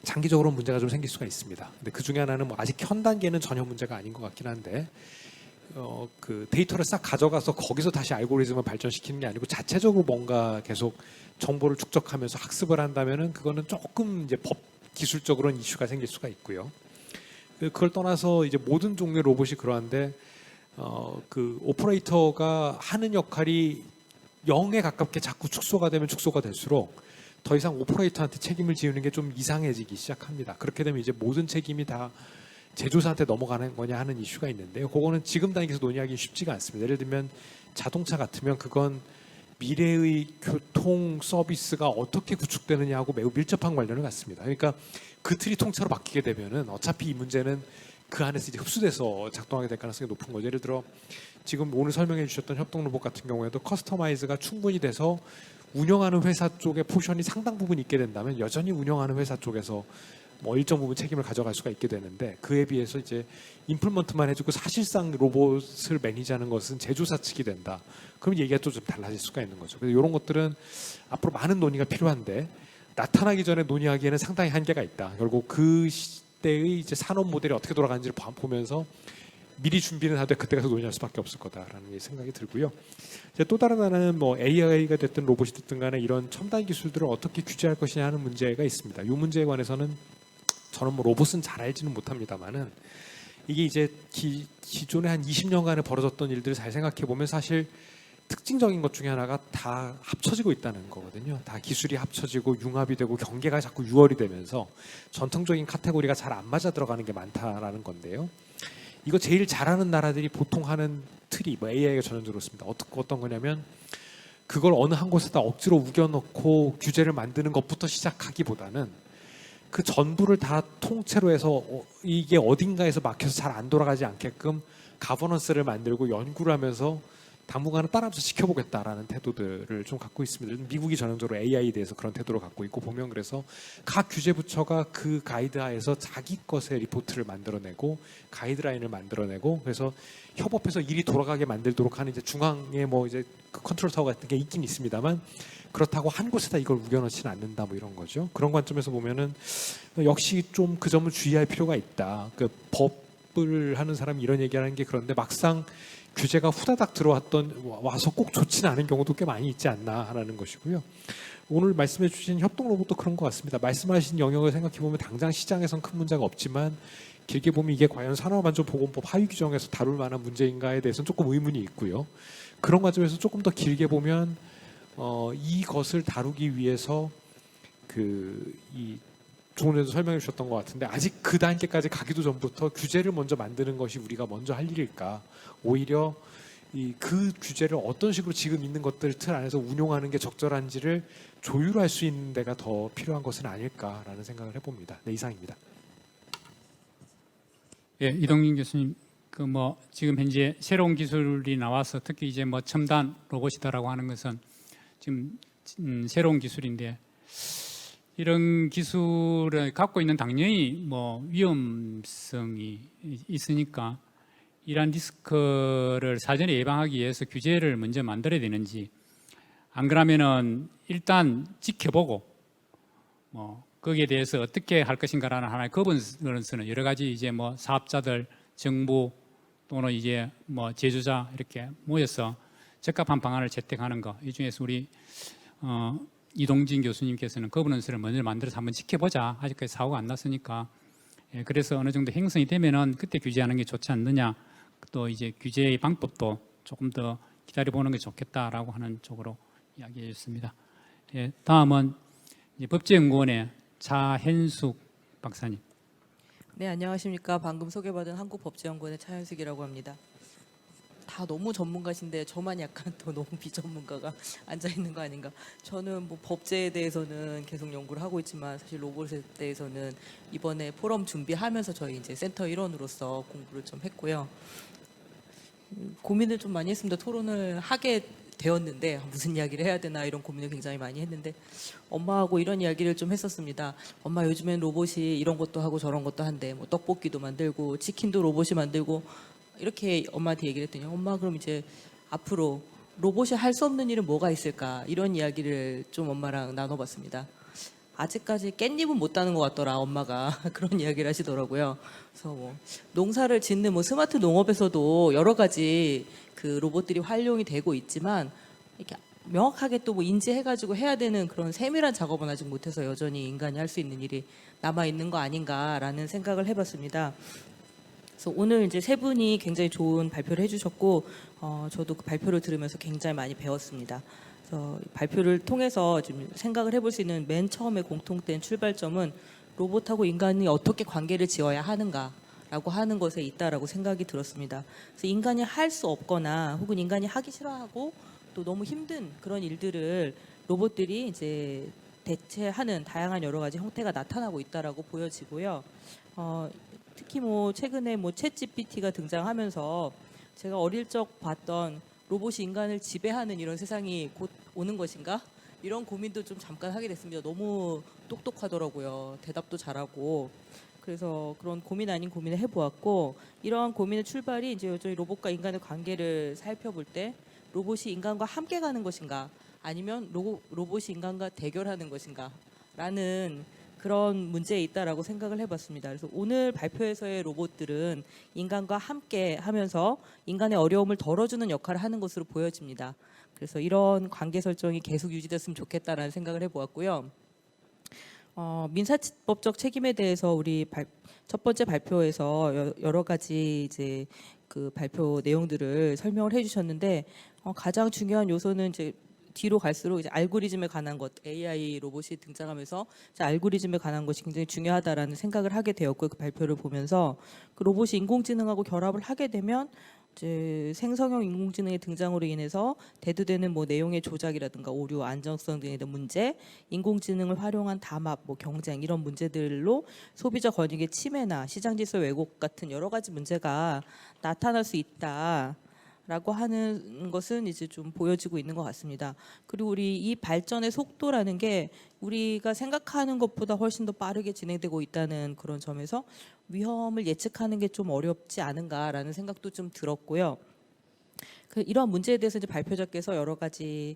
장기적으로 문제가 좀 생길 수가 있습니다. 근데 그 중에 하나는 뭐 아직 현 단계는 전혀 문제가 아닌 것 같긴 한데, 그 데이터를 싹 가져가서 거기서 다시 알고리즘을 발전시키는 게 아니고 자체적으로 뭔가 계속 정보를 축적하면서 학습을 한다면은 그거는 조금 이제 법 기술적으로는 이슈가 생길 수가 있고요. 그걸 떠나서 이제 모든 종류의 로봇이 그러한데, 그 오퍼레이터가 하는 역할이 0에 가깝게 자꾸 축소가 되면 축소가 될수록 더 이상 오퍼레이터한테 책임을 지우는 게 좀 이상해지기 시작합니다. 그렇게 되면 이제 모든 책임이 다 제조사한테 넘어가는 거냐 하는 이슈가 있는데요. 그거는 지금 단계에서 논의하기 쉽지가 않습니다. 예를 들면 자동차 같으면 그건 미래의 교통 서비스가 어떻게 구축되느냐하고 매우 밀접한 관련을 갖습니다. 그러니까 그 틀이 통째로 바뀌게 되면은 어차피 이 문제는 그 안에서 이제 흡수돼서 작동하게 될 가능성이 높은 거죠. 예를 들어 지금 오늘 설명해 주셨던 협동로봇 같은 경우에도 커스터마이즈가 충분히 돼서 운영하는 회사 쪽에 포션이 상당 부분 있게 된다면 여전히 운영하는 회사 쪽에서 뭐 일정 부분 책임을 가져갈 수가 있게 되는데, 그에 비해서 이제 임플먼트만 해주고 사실상 로봇을 매니지하는 것은 제조사 측이 된다. 그럼 얘기가 또 좀 달라질 수가 있는 거죠. 그래서 이런 것들은 앞으로 많은 논의가 필요한데 나타나기 전에 논의하기에는 상당히 한계가 있다. 결국 그 시대의 이제 산업 모델이 어떻게 돌아가는지를 보면서 미리 준비는 하되 그때 가서 논의할 수밖에 없을 거다라는 생각이 들고요. 이제 또 다른 하나는 뭐 AI가 됐든 로봇이 됐든 간에 이런 첨단 기술들을 어떻게 규제할 것이냐 하는 문제가 있습니다. 이 문제에 관해서는 저는 뭐 로봇은 잘 알지는 못합니다만은 이게 이제 기존에 한 20년간에 벌어졌던 일들을 잘 생각해 보면 사실 특징적인 것 중에 하나가 다 합쳐지고 있다는 거거든요. 다 기술이 합쳐지고 융합이 되고 경계가 자꾸 유월이 되면서 전통적인 카테고리가 잘 안 맞아 들어가는 게 많다라는 건데요. 이거 제일 잘하는 나라들이 보통 하는 틀이 뭐 AI가 전형적으로 씁니다. 어떤 거냐면 그걸 어느 한 곳에다 억지로 우겨넣고 규제를 만드는 것부터 시작하기보다는 그 전부를 다 통째로 해서 이게 어딘가에서 막혀서 잘 안 돌아가지 않게끔 가버넌스를 만들고 연구를 하면서 당분간은 따라하면서 지켜보겠다라는 태도들을 좀 갖고 있습니다. 미국이 전형적으로 AI에 대해서 그런 태도를 갖고 있고, 보면 그래서 각 규제부처가 그 가이드하에서 자기 것의 리포트를 만들어내고 가이드라인을 만들어내고, 그래서 협업해서 일이 돌아가게 만들도록 하는 이제 중앙에 뭐 이제 그 컨트롤 타워 같은 게 있긴 있습니다만, 그렇다고 한 곳에다 이걸 우겨넣지는 않는다 뭐 이런 거죠. 그런 관점에서 보면은 역시 좀 그 점을 주의할 필요가 있다. 그 법을 하는 사람이 이런 얘기하는 게 그런데 막상 규제가 후다닥 들어왔던 와서 꼭 좋지는 않은 경우도 꽤 많이 있지 않나 하는 것이고요. 오늘 말씀해 주신 협동 로봇도 그런 것 같습니다. 말씀하신 영역을 생각해 보면 당장 시장에선 큰 문제가 없지만 길게 보면 이게 과연 산업안전보건법 하위 규정에서 다룰 만한 문제인가에 대해서는 조금 의문이 있고요. 그런 과정에서 조금 더 길게 보면 이것을 다루기 위해서 이 조금 전에도 설명해 주셨던 것 같은데 아직 그 단계까지 가기도 전부터 규제를 먼저 만드는 것이 우리가 먼저 할 일일까? 오히려 그 규제를 어떤 식으로 지금 있는 것들 틀 안에서 운용하는 게 적절한지를 조율할 수 있는 데가 더 필요한 것은 아닐까라는 생각을 해봅니다. 네, 이상입니다. 예, 이동진 교수님, 지금 현재 새로운 기술이 나와서 특히 이제 첨단 로봇이다라고 하는 것은 지금 새로운 기술인데 이런 기술을 갖고 있는 당연히 위험성이 있으니까 이러한 리스크를 사전에 예방하기 위해서 규제를 먼저 만들어야 되는지 안 그러면은 일단 지켜보고 거기에 대해서 어떻게 할 것인가라는 하나의 거부론서는 여러 가지 이제 사업자들, 정부 또는 이제 제조자 이렇게 모여서 적합한 방안을 채택하는 거. 이 중에서 우리 이동진 교수님께서는 거부론서를 먼저 만들어서 한번 지켜보자. 아직까지 사고가 안 났으니까. 예, 그래서 어느 정도 행성이 되면은 그때 규제하는 게 좋지 않느냐. 또 이제 규제의 방법도 조금 더 기다려보는 게 좋겠다라고 하는 쪽으로 이야기해 주셨습니다. 예, 다음은 이제 법제연구원의 차현숙 박사님. 네, 안녕하십니까. 방금 소개받은 한국법제연구원의 차현숙이라고 합니다. 다 너무 전문가신데 저만 약간 더 너무 비전문가가 앉아 있는 거 아닌가. 저는 법제에 대해서는 계속 연구를 하고 있지만 사실 로봇에 대해서는 이번에 포럼 준비하면서 저희 이제 센터 일원으로서 공부를 좀 했고요. 고민을 좀 많이 했습니다. 토론을 하게 되었는데 무슨 이야기를 해야 되나 이런 고민을 굉장히 많이 했는데 엄마하고 이런 이야기를 좀 했었습니다. 엄마 요즘엔 로봇이 이런 것도 하고 저런 것도 한대. 떡볶이도 만들고 치킨도 로봇이 만들고 이렇게 엄마한테 얘기를 했더니 엄마 그럼 이제 앞으로 로봇이 할 수 없는 일은 뭐가 있을까 이런 이야기를 좀 엄마랑 나눠봤습니다. 아직까지 깻잎은 못 따는 것 같더라 엄마가 그런 이야기를 하시더라고요. 그래서 농사를 짓는 스마트 농업에서도 여러 가지 그 로봇들이 활용이 되고 있지만 이렇게 명확하게 또 인지해가지고 해야 되는 그런 세밀한 작업은 아직 못해서 여전히 인간이 할 수 있는 일이 남아 있는 거 아닌가라는 생각을 해봤습니다. 그래서 오늘 이제 세 분이 굉장히 좋은 발표를 해주셨고 저도 그 발표를 들으면서 굉장히 많이 배웠습니다. 그래서 발표를 통해서 좀 생각을 해볼 수 있는 맨 처음에 공통된 출발점은 로봇하고 인간이 어떻게 관계를 지어야 하는가라고 하는 것에 있다라고 생각이 들었습니다. 그래서 인간이 할 수 없거나 혹은 인간이 하기 싫어하고 또 너무 힘든 그런 일들을 로봇들이 이제 대체하는 다양한 여러 가지 형태가 나타나고 있다라고 보여지고요. 특히 최근에 챗GPT가 등장하면서 제가 어릴 적 봤던 로봇이 인간을 지배하는 이런 세상이 곧 오는 것인가? 이런 고민도 좀 잠깐 하게 됐습니다. 너무 똑똑하더라고요. 대답도 잘하고. 그래서 그런 고민 아닌 고민을 해보았고 이러한 고민의 출발이 이제 여전히 로봇과 인간의 관계를 살펴볼 때 로봇이 인간과 함께 가는 것인가 아니면 로봇이 인간과 대결하는 것인가 라는 그런 문제에 있다라고 생각을 해봤습니다. 그래서 오늘 발표에서의 로봇들은 인간과 함께 하면서 인간의 어려움을 덜어주는 역할을 하는 것으로 보여집니다. 그래서 이런 관계 설정이 계속 유지됐으면 좋겠다라는 생각을 해보았고요. 민사법적 책임에 대해서 우리 첫 번째 발표에서 여러 가지 이제 그 발표 내용들을 설명을 해주셨는데 가장 중요한 요소는 이제 뒤로 갈수록 이제 알고리즘에 관한 것, AI 로봇이 등장하면서 알고리즘에 관한 것이 굉장히 중요하다라는 생각을 하게 되었고 그 발표를 보면서 그 로봇이 인공지능하고 결합을 하게 되면 이제 생성형 인공지능의 등장으로 인해서 대두되는 내용의 조작이라든가 오류, 안정성 등의 문제, 인공지능을 활용한 담합, 경쟁 이런 문제들로 소비자 권익의 침해나 시장 질서 왜곡 같은 여러 가지 문제가 나타날 수 있다. 라고 하는 것은 이제 좀 보여지고 있는 것 같습니다. 그리고 우리 이 발전의 속도라는 게 우리가 생각하는 것보다 훨씬 더 빠르게 진행되고 있다는 그런 점에서 위험을 예측하는 게 좀 어렵지 않은가라는 생각도 좀 들었고요. 이러한 문제에 대해서 이제 발표자께서 여러 가지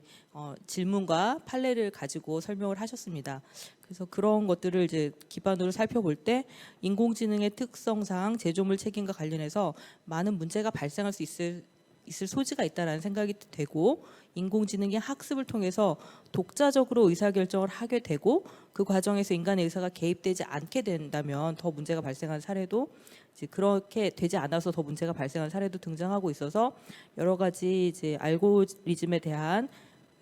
질문과 판례를 가지고 설명을 하셨습니다. 그래서 그런 것들을 이제 기반으로 살펴볼 때 인공지능의 특성상 제조물 책임과 관련해서 많은 문제가 발생할 수 있을 있을 소지가 있다라는 생각이 되고 인공지능이 학습을 통해서 독자적으로 의사결정을 하게 되고 그 과정에서 인간의 의사가 개입되지 않게 된다면 더 문제가 발생한 사례도 이제 그렇게 되지 않아서 더 문제가 발생한 사례도 등장하고 있어서 여러 가지 이제 알고리즘에 대한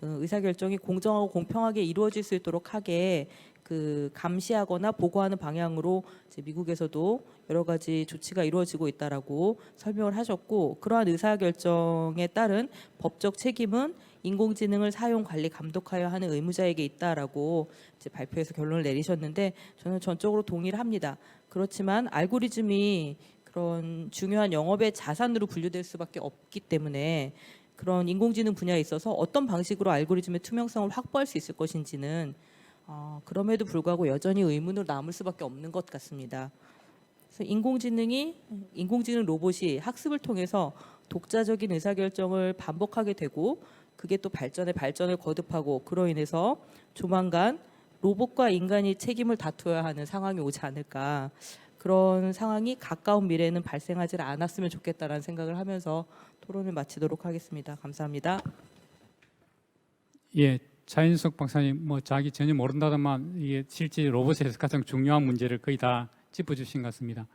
의사결정이 공정하고 공평하게 이루어질 수 있도록 하게 그 감시하거나 보고하는 방향으로 이제 미국에서도 여러 가지 조치가 이루어지고 있다라고 설명을 하셨고 그러한 의사결정에 따른 법적 책임은 인공지능을 사용, 관리, 감독하여 하는 의무자에게 있다라고 이제 발표에서 결론을 내리셨는데 저는 전적으로 동의를 합니다. 그렇지만 알고리즘이 그런 중요한 영업의 자산으로 분류될 수밖에 없기 때문에 그런 인공지능 분야에 있어서 어떤 방식으로 알고리즘의 투명성을 확보할 수 있을 것인지는 그럼에도 불구하고 여전히 의문으로 남을 수밖에 없는 것 같습니다. 그래서 인공지능 로봇이 학습을 통해서 독자적인 의사결정을 반복하게 되고 그게 또 발전을 거듭하고 그로 인해서 조만간 로봇과 인간이 책임을 다투어야 하는 상황이 오지 않을까. 그런 상황이 가까운 미래에는 발생하지 않았으면 좋겠다라는 생각을 하면서 토론을 마치도록 하겠습니다. 감사합니다. 예, 차인석 박사님 뭐 자기 전혀 모른다더만 이게 실제 로봇에서 가장 중요한 문제를 거의 다 짚어주신 것 같습니다.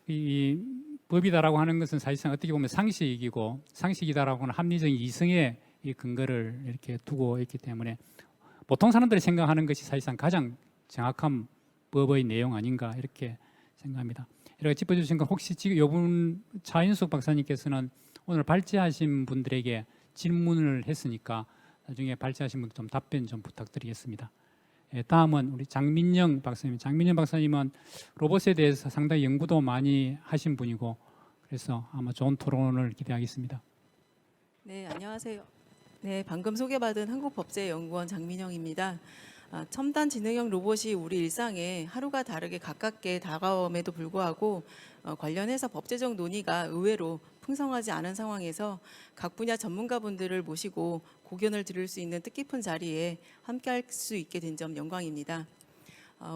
이 법이다라고 하는 것은 사실상 어떻게 보면 상식이고 상식이다라고 하는 합리적인 이성의 이 근거를 이렇게 두고 있기 때문에 보통 사람들이 생각하는 것이 사실상 가장 정확한 법의 내용 아닌가 이렇게 생각합니다. 이렇게 짚어주신 건 혹시 지금 이분 차인숙 박사님께서는 오늘 발제하신 분들에게 질문을 했으니까 나중에 발제하신 분들 좀 답변 좀 부탁드리겠습니다. 예, 다음은 우리 장민영 박사님. 장민영 박사님은 로봇에 대해서 상당히 연구도 많이 하신 분이고 그래서 아마 좋은 토론을 기대하겠습니다. 네, 안녕하세요. 네, 방금 소개받은 한국법제연구원 장민영입니다. 첨단 지능형 로봇이 우리 일상에 하루가 다르게 가깝게 다가옴에도 불구하고 관련해서 법제적 논의가 의외로 풍성하지 않은 상황에서 각 분야 전문가분들을 모시고 고견을 들을 수 있는 뜻깊은 자리에 함께할 수 있게 된 점 영광입니다.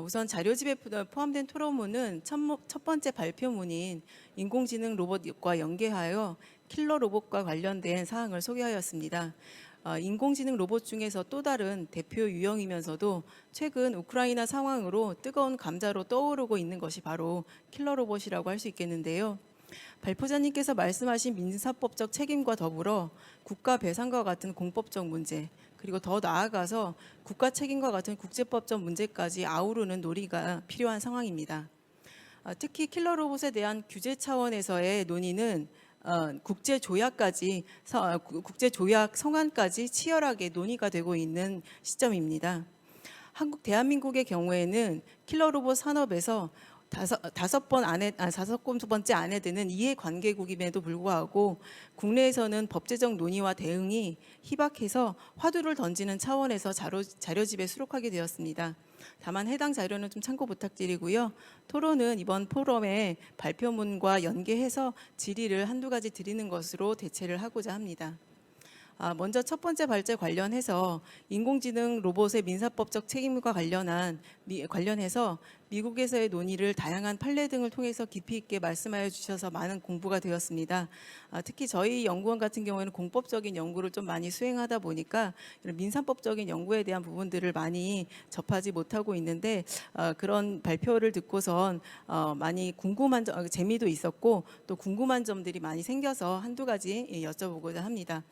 우선 자료집에 포함된 토론문은 첫 번째 발표문인 인공지능 로봇과 연계하여 킬러 로봇과 관련된 사항을 소개하였습니다. 인공지능 로봇 중에서 또 다른 대표 유형이면서도 최근 우크라이나 상황으로 뜨거운 감자로 떠오르고 있는 것이 바로 킬러 로봇이라고 할 수 있겠는데요. 발표자님께서 말씀하신 민사법적 책임과 더불어 국가 배상과 같은 공법적 문제, 그리고 더 나아가서 국가 책임과 같은 국제법적 문제까지 아우르는 논의가 필요한 상황입니다. 특히 킬러 로봇에 대한 규제 차원에서의 논의는 국제조약 성안까지 치열하게 논의가 되고 있는 시점입니다. 대한민국의 경우에는 킬러 로봇 산업에서 다섯 번째 안에 드는 이해관계국임에도 불구하고 국내에서는 법제적 논의와 대응이 희박해서 화두를 던지는 차원에서 자료집에 수록하게 되었습니다. 다만 해당 자료는 좀 참고 부탁드리고요. 토론은 이번 포럼의 발표문과 연계해서 질의를 한두 가지 드리는 것으로 대체를 하고자 합니다. 먼저 첫 번째 발제 관련해서 인공지능 로봇의 민사법적 책임과 관련해서 미국에서의 논의를 다양한 판례 등을 통해서 깊이 있게 말씀하여 주셔서 많은 공부가 되었습니다. 특히 저희 연구원 같은 경우에는 공법적인 연구를 좀 많이 수행하다 보니까 이런 민사법적인 연구에 대한 부분들을 많이 접하지 못하고 있는데 그런 발표를 듣고선 많이 궁금한 재미도 있었고 또 궁금한 점들이 많이 생겨서 한두 가지 여쭤보고자 합니다.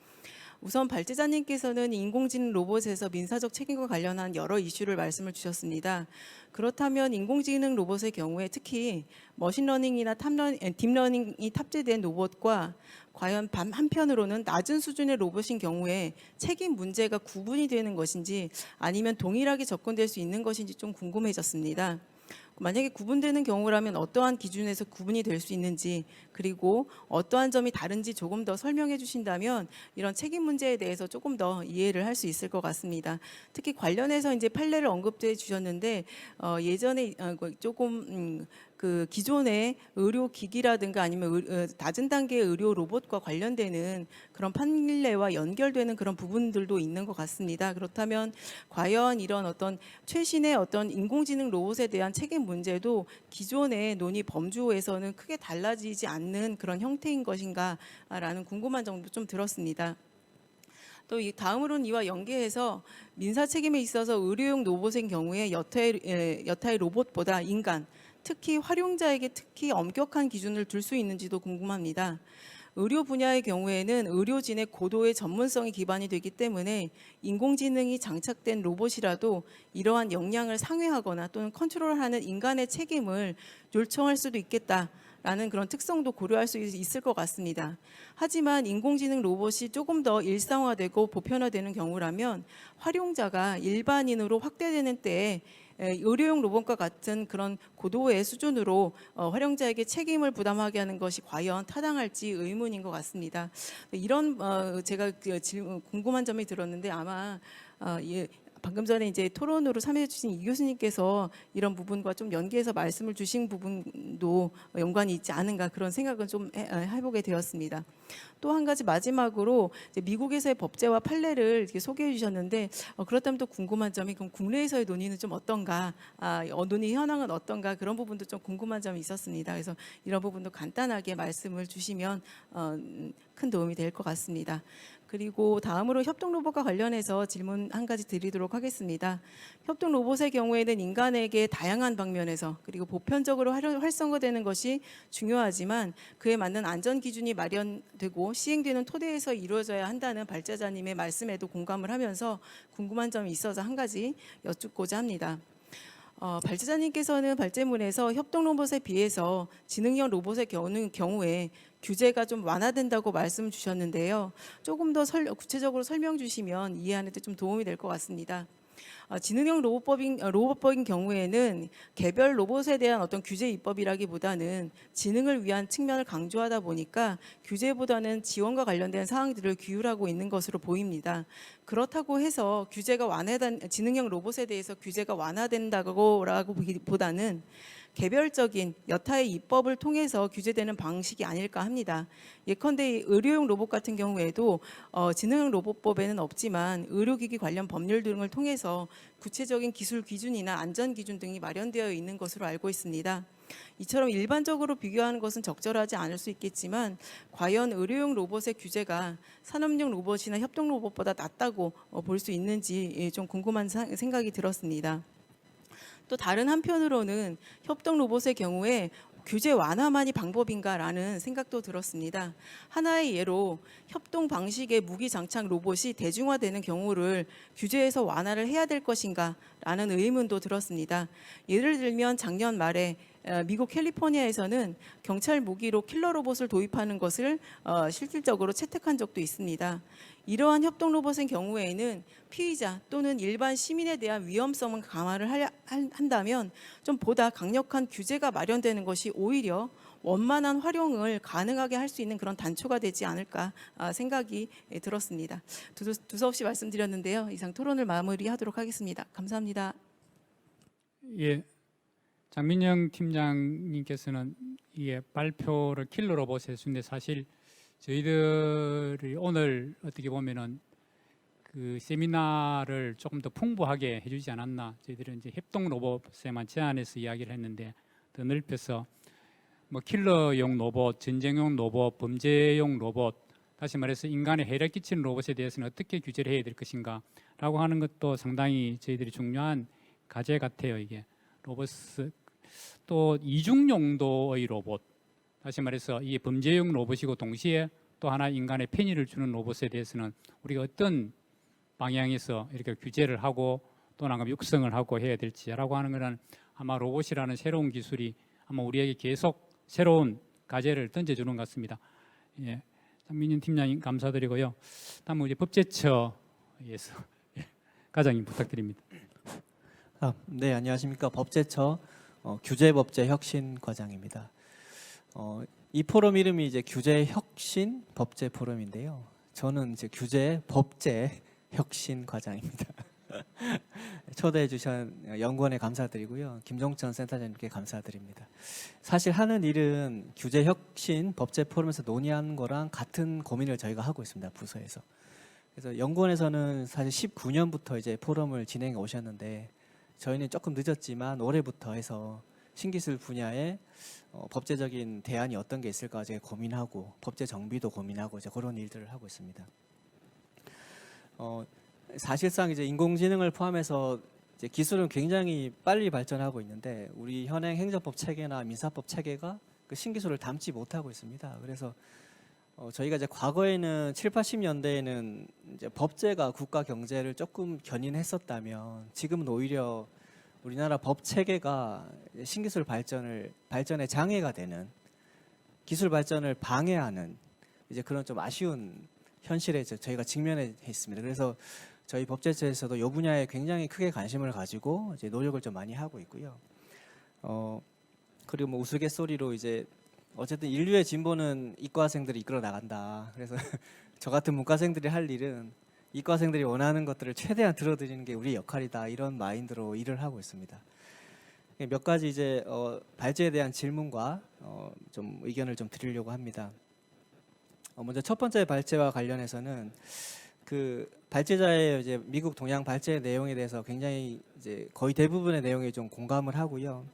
우선 발제자님께서는 인공지능 로봇에서 민사적 책임과 관련한 여러 이슈를 말씀을 주셨습니다. 그렇다면 인공지능 로봇의 경우에 특히 머신러닝이나 딥러닝이 탑재된 로봇과 과연 한편으로는 낮은 수준의 로봇인 경우에 책임 문제가 구분이 되는 것인지 아니면 동일하게 접근될 수 있는 것인지 좀 궁금해졌습니다. 만약에 구분되는 경우라면 어떠한 기준에서 구분이 될 수 있는지 그리고 어떠한 점이 다른지 조금 더 설명해 주신다면 이런 책임 문제에 대해서 조금 더 이해를 할 수 있을 것 같습니다. 특히 관련해서 이제 판례를 언급해 주셨는데 예전에 조금 그 기존의 의료기기라든가 아니면 낮은 단계의 의료 로봇과 관련되는 그런 판례와 연결되는 그런 부분들도 있는 것 같습니다. 그렇다면 과연 이런 어떤 최신의 어떤 인공지능 로봇에 대한 책임 문제도 기존의 논의 범주에서는 크게 달라지지 않는 그런 형태인 것인가라는 궁금한 점도 좀 들었습니다. 또 다음으로는 이와 연계해서 민사 책임에 있어서 의료용 로봇의 경우에 여타의 로봇보다 인간, 특히 활용자에게 특히 엄격한 기준을 둘 수 있는지도 궁금합니다. 의료 분야의 경우에는 의료진의 고도의 전문성이 기반이 되기 때문에 인공지능이 장착된 로봇이라도 이러한 역량을 상회하거나 또는 컨트롤하는 인간의 책임을 요청할 수도 있겠다라는 그런 특성도 고려할 수 있을 것 같습니다. 하지만 인공지능 로봇이 조금 더 일상화되고 보편화되는 경우라면 활용자가 일반인으로 확대되는 때에 의료용 로봇과 같은 그런 고도의 수준으로 활용자에게 책임을 부담하게 하는 것이 과연 타당할지 의문인 것 같습니다. 이런 제가 궁금한 점이 들었는데 아마 방금 전에 이제 토론으로 참여해 주신 이 교수님께서 이런 부분과 좀 연계해서 말씀을 주신 부분도 연관이 있지 않은가 그런 생각은 좀 해보게 되었습니다. 또 한 가지 마지막으로 이제 미국에서의 법제와 판례를 이렇게 소개해 주셨는데 그렇다면 또 궁금한 점이 그럼 국내에서의 논의는 좀 어떤가, 논의 현황은 어떤가 그런 부분도 좀 궁금한 점이 있었습니다. 그래서 이런 부분도 간단하게 말씀을 주시면 큰 도움이 될 것 같습니다. 그리고 다음으로 협동 로봇과 관련해서 질문 한 가지 드리도록 하겠습니다. 협동 로봇의 경우에는 인간에게 다양한 방면에서 그리고 보편적으로 활성화되는 것이 중요하지만 그에 맞는 안전 기준이 마련되고 시행되는 토대에서 이루어져야 한다는 발제자님의 말씀에도 공감을 하면서 궁금한 점이 있어서 한 가지 여쭙고자 합니다. 발제자님께서는 발제문에서 협동 로봇에 비해서 지능형 로봇의 경우에 규제가 좀 완화된다고 말씀 주셨는데요. 조금 더 구체적으로 설명 주시면 이해하는 데 좀 도움이 될 것 같습니다. 지능형 로봇법인 경우에는 개별 로봇에 대한 어떤 규제 입법이라기보다는 지능을 위한 측면을 강조하다 보니까 규제보다는 지원과 관련된 사항들을 규율하고 있는 것으로 보입니다. 그렇다고 해서 지능형 로봇에 대해서 규제가 완화된다고 보다는 개별적인 여타의 입법을 통해서 규제되는 방식이 아닐까 합니다. 예컨대 의료용 로봇 같은 경우에도 지능형 로봇법에는 없지만 의료기기 관련 법률 등을 통해서 구체적인 기술 기준이나 안전 기준 등이 마련되어 있는 것으로 알고 있습니다. 이처럼 일반적으로 비교하는 것은 적절하지 않을 수 있겠지만 과연 의료용 로봇의 규제가 산업용 로봇이나 협동 로봇보다 낫다고 볼 수 있는지 좀 궁금한 생각이 들었습니다. 또 다른 한편으로는 협동 로봇의 경우에 규제 완화만이 방법인가라는 생각도 들었습니다. 하나의 예로 협동 방식의 무기 장착 로봇이 대중화되는 경우를 규제에서 완화를 해야 될 것인가라는 의문도 들었습니다. 예를 들면 작년 말에 미국 캘리포니아에서는 경찰 무기로 킬러 로봇을 도입하는 것을 실질적으로 채택한 적도 있습니다. 이러한 협동 로봇의 경우에는 피의자 또는 일반 시민에 대한 위험성을 강화를 한다면 좀 보다 강력한 규제가 마련되는 것이 오히려 원만한 활용을 가능하게 할 수 있는 그런 단초가 되지 않을까 생각이 들었습니다. 두서없이 말씀드렸는데요. 이상 토론을 마무리하도록 하겠습니다. 감사합니다. 예, 장민영 팀장님께서는 발표를 킬러 로봇에 해주는데 사실 저희들이 오늘 어떻게 보면은 그 세미나를 조금 더 풍부하게 해주지 않았나. 저희들은 이제 협동 로봇에만 제한해서 이야기를 했는데 더 넓혀서 뭐 킬러용 로봇, 전쟁용 로봇, 범죄용 로봇, 다시 말해서 인간에 해를 끼치는 로봇에 대해서는 어떻게 규제를 해야 될 것인가라고 하는 것도 상당히 저희들이 중요한 과제 같아요. 이게 로봇 또 이중 용도의 로봇. 다시 말해서 이게 범죄용 로봇이고 동시에 또 하나 인간의 편의를 주는 로봇에 대해서는 우리가 어떤 방향에서 이렇게 규제를 하고 또 육성을 하고 해야 될지라고 하는 것은 아마 로봇이라는 새로운 기술이 아마 우리에게 계속 새로운 과제를 던져주는 것 같습니다. 예, 장민윤 팀장님 감사드리고요. 다음은 이제 법제처에서 과장님 부탁드립니다. 네, 안녕하십니까. 법제처 규제법제혁신과장입니다. 이 포럼 이름이 이제 규제혁신 법제 포럼인데요. 저는 이제 규제법제혁신과장입니다. 초대해 주신 연구원에 감사드리고요. 김종천 센터장님께 감사드립니다. 사실 하는 일은 규제 혁신 법제 포럼에서 논의한 거랑 같은 고민을 저희가 하고 있습니다. 부서에서. 그래서 연구원에서는 사실 19년부터 이제 포럼을 진행해 오셨는데 저희는 조금 늦었지만 올해부터 해서 신기술 분야에 법제적인 대안이 어떤 게 있을까 이제 고민하고 법제 정비도 고민하고 이제 그런 일들을 하고 있습니다. 사실상 이제 인공지능을 포함해서 이제 기술은 굉장히 빨리 발전하고 있는데 우리 현행 행정법 체계나 민사법 체계가 그 신기술을 담지 못하고 있습니다. 그래서 저희가 이제 과거에는 7, 80년대에는 이제 법제가 국가 경제를 조금 견인했었다면 지금은 오히려 우리나라 법 체계가 신기술 발전에 장애가 되는 기술 발전을 방해하는 이제 그런 좀 아쉬운 현실에 저희가 직면해 있습니다. 그래서 저희 법제처에서도 이 분야에 굉장히 크게 관심을 가지고 이제 노력을 좀 많이 하고 있고요. 그리고 뭐 우스갯소리로 이제 어쨌든 인류의 진보는 이과생들이 이끌어 나간다. 그래서 저 같은 문과생들이 할 일은 이과생들이 원하는 것들을 최대한 들어드리는 게 우리의 역할이다. 이런 마인드로 일을 하고 있습니다. 몇 가지 이제 발제에 대한 질문과 좀 의견을 좀 드리려고 합니다. 먼저 첫 번째 발제와 관련해서는 그 발제자의 이제 미국 동양 발제 내용에 대해서 굉장히 이제 거의 대부분의 내용에 좀 공감을 하고요.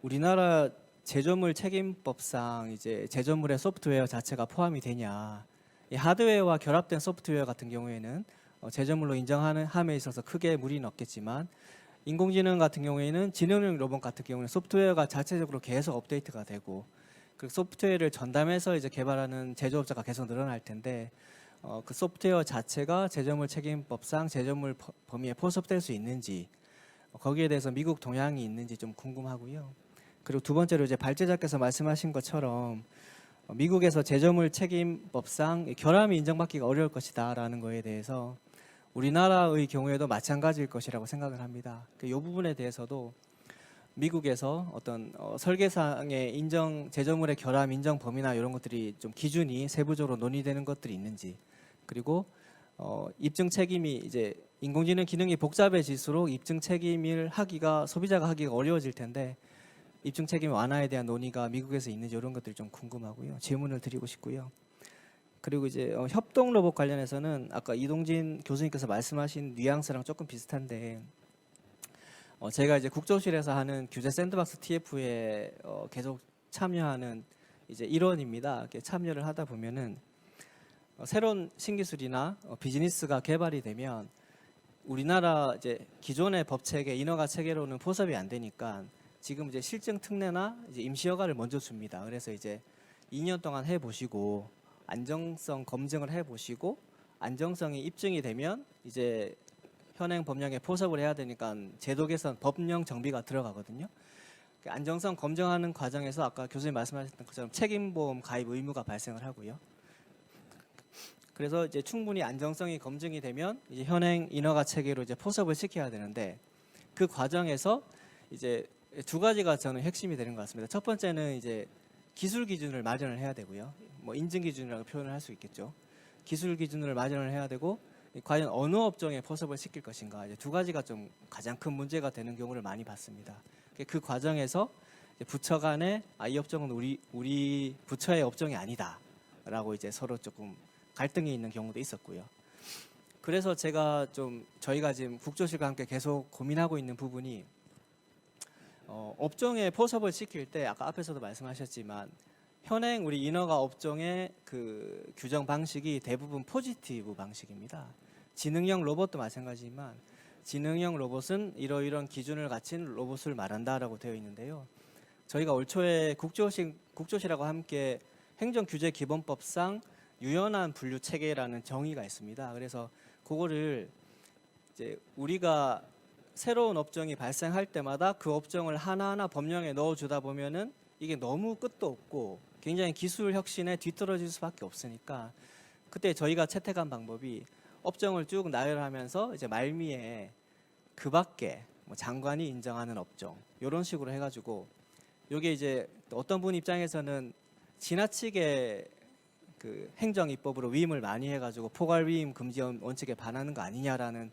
우리나라 제조물 책임법상 이제 제조물의 소프트웨어 자체가 포함이 되냐? 이 하드웨어와 결합된 소프트웨어 같은 경우에는 제조물로 인정함에 있어서 크게 무리는 없겠지만 인공지능 같은 경우에는 지능형 로봇 같은 경우는 소프트웨어가 자체적으로 계속 업데이트가 되고 그 소프트웨어를 전담해서 이제 개발하는 제조업자가 계속 늘어날 텐데 그 소프트웨어 자체가 제조물 책임법상 제조물 범위에 포섭될 수 있는지 거기에 대해서 미국 동향이 있는지 좀 궁금하고요. 그리고 두 번째로 이제 발제자께서 말씀하신 것처럼 미국에서 제조물 책임법상 결함이 인정받기가 어려울 것이다라는 거에 대해서 우리나라의 경우에도 마찬가지일 것이라고 생각을 합니다. 이 부분에 대해서도 미국에서 어떤 설계상의 인정 제조물의 결함 인정 범위나 이런 것들이 좀 기준이 세부적으로 논의되는 것들이 있는지 그리고 입증 책임이 이제 인공지능 기능이 복잡해질수록 입증 책임을 하기가 소비자가 하기가 어려워질 텐데 입증 책임 완화에 대한 논의가 미국에서 있는지 이런 것들이 좀 궁금하고요. 질문을 드리고 싶고요. 그리고 이제 협동 로봇 관련해서는 아까 이동진 교수님께서 말씀하신 뉘앙스랑 조금 비슷한데 제가 이제 국조실에서 하는 규제 샌드박스 TF에 계속 참여하는 이제 일원입니다. 이렇게 참여를 하다 보면은 새로운 신기술이나 비즈니스가 개발이 되면 우리나라 이제 기존의 법 체계, 인허가 체계로는 포섭이 안 되니까 지금 이제 실증 특례나 이제 임시 허가를 먼저 줍니다. 그래서 이제 2년 동안 해보시고 안정성 검증을 해보시고 안정성이 입증이 되면 이제 현행 법령에 포섭을 해야 되니까 제도 개선, 법령 정비가 들어가거든요. 안정성 검증하는 과정에서 아까 교수님 말씀하셨던 것처럼 책임보험 가입 의무가 발생을 하고요. 그래서 이제 충분히 안정성이 검증이 되면 이제 현행 인허가 체계로 이제 포섭을 시켜야 되는데 그 과정에서 이제 두 가지가 저는 핵심이 되는 것 같습니다. 첫 번째는 이제 기술 기준을 마련을 해야 되고요. 뭐 인증 기준이라고 표현을 할 수 있겠죠. 기술 기준을 마련을 해야 되고 과연 어느 업종에 포섭을 시킬 것인가 이제 두 가지가 좀 가장 큰 문제가 되는 경우를 많이 봤습니다. 그 과정에서 부처 간에 이 업종은 우리 부처의 업종이 아니다라고 이제 서로 조금 갈등이 있는 경우도 있었고요. 그래서 제가 좀 저희가 지금 국조실과 함께 계속 고민하고 있는 부분이 업종에 포섭을 시킬 때 아까 앞에서도 말씀하셨지만 현행 우리 인허가 업종의 그 규정 방식이 대부분 포지티브 방식입니다. 지능형 로봇도 마찬가지지만 지능형 로봇은 이러이러한 기준을 갖춘 로봇을 말한다라고 되어 있는데요. 저희가 올 초에 국조실하고 함께 행정규제기본법상 유연한 분류 체계라는 정의가 있습니다. 그래서 그거를 이제 우리가 새로운 업종이 발생할 때마다 그 업종을 하나하나 법령에 넣어주다 보면은 이게 너무 끝도 없고 굉장히 기술 혁신에 뒤떨어질 수밖에 없으니까 그때 저희가 채택한 방법이 업종을 쭉 나열하면서 이제 말미에 그 밖에 뭐 장관이 인정하는 업종 이런 식으로 해가지고 이게 이제 어떤 분 입장에서는 지나치게 그 행정 입법으로 위임을 많이 해가지고 포괄 위임 금지 원칙에 반하는 거 아니냐라는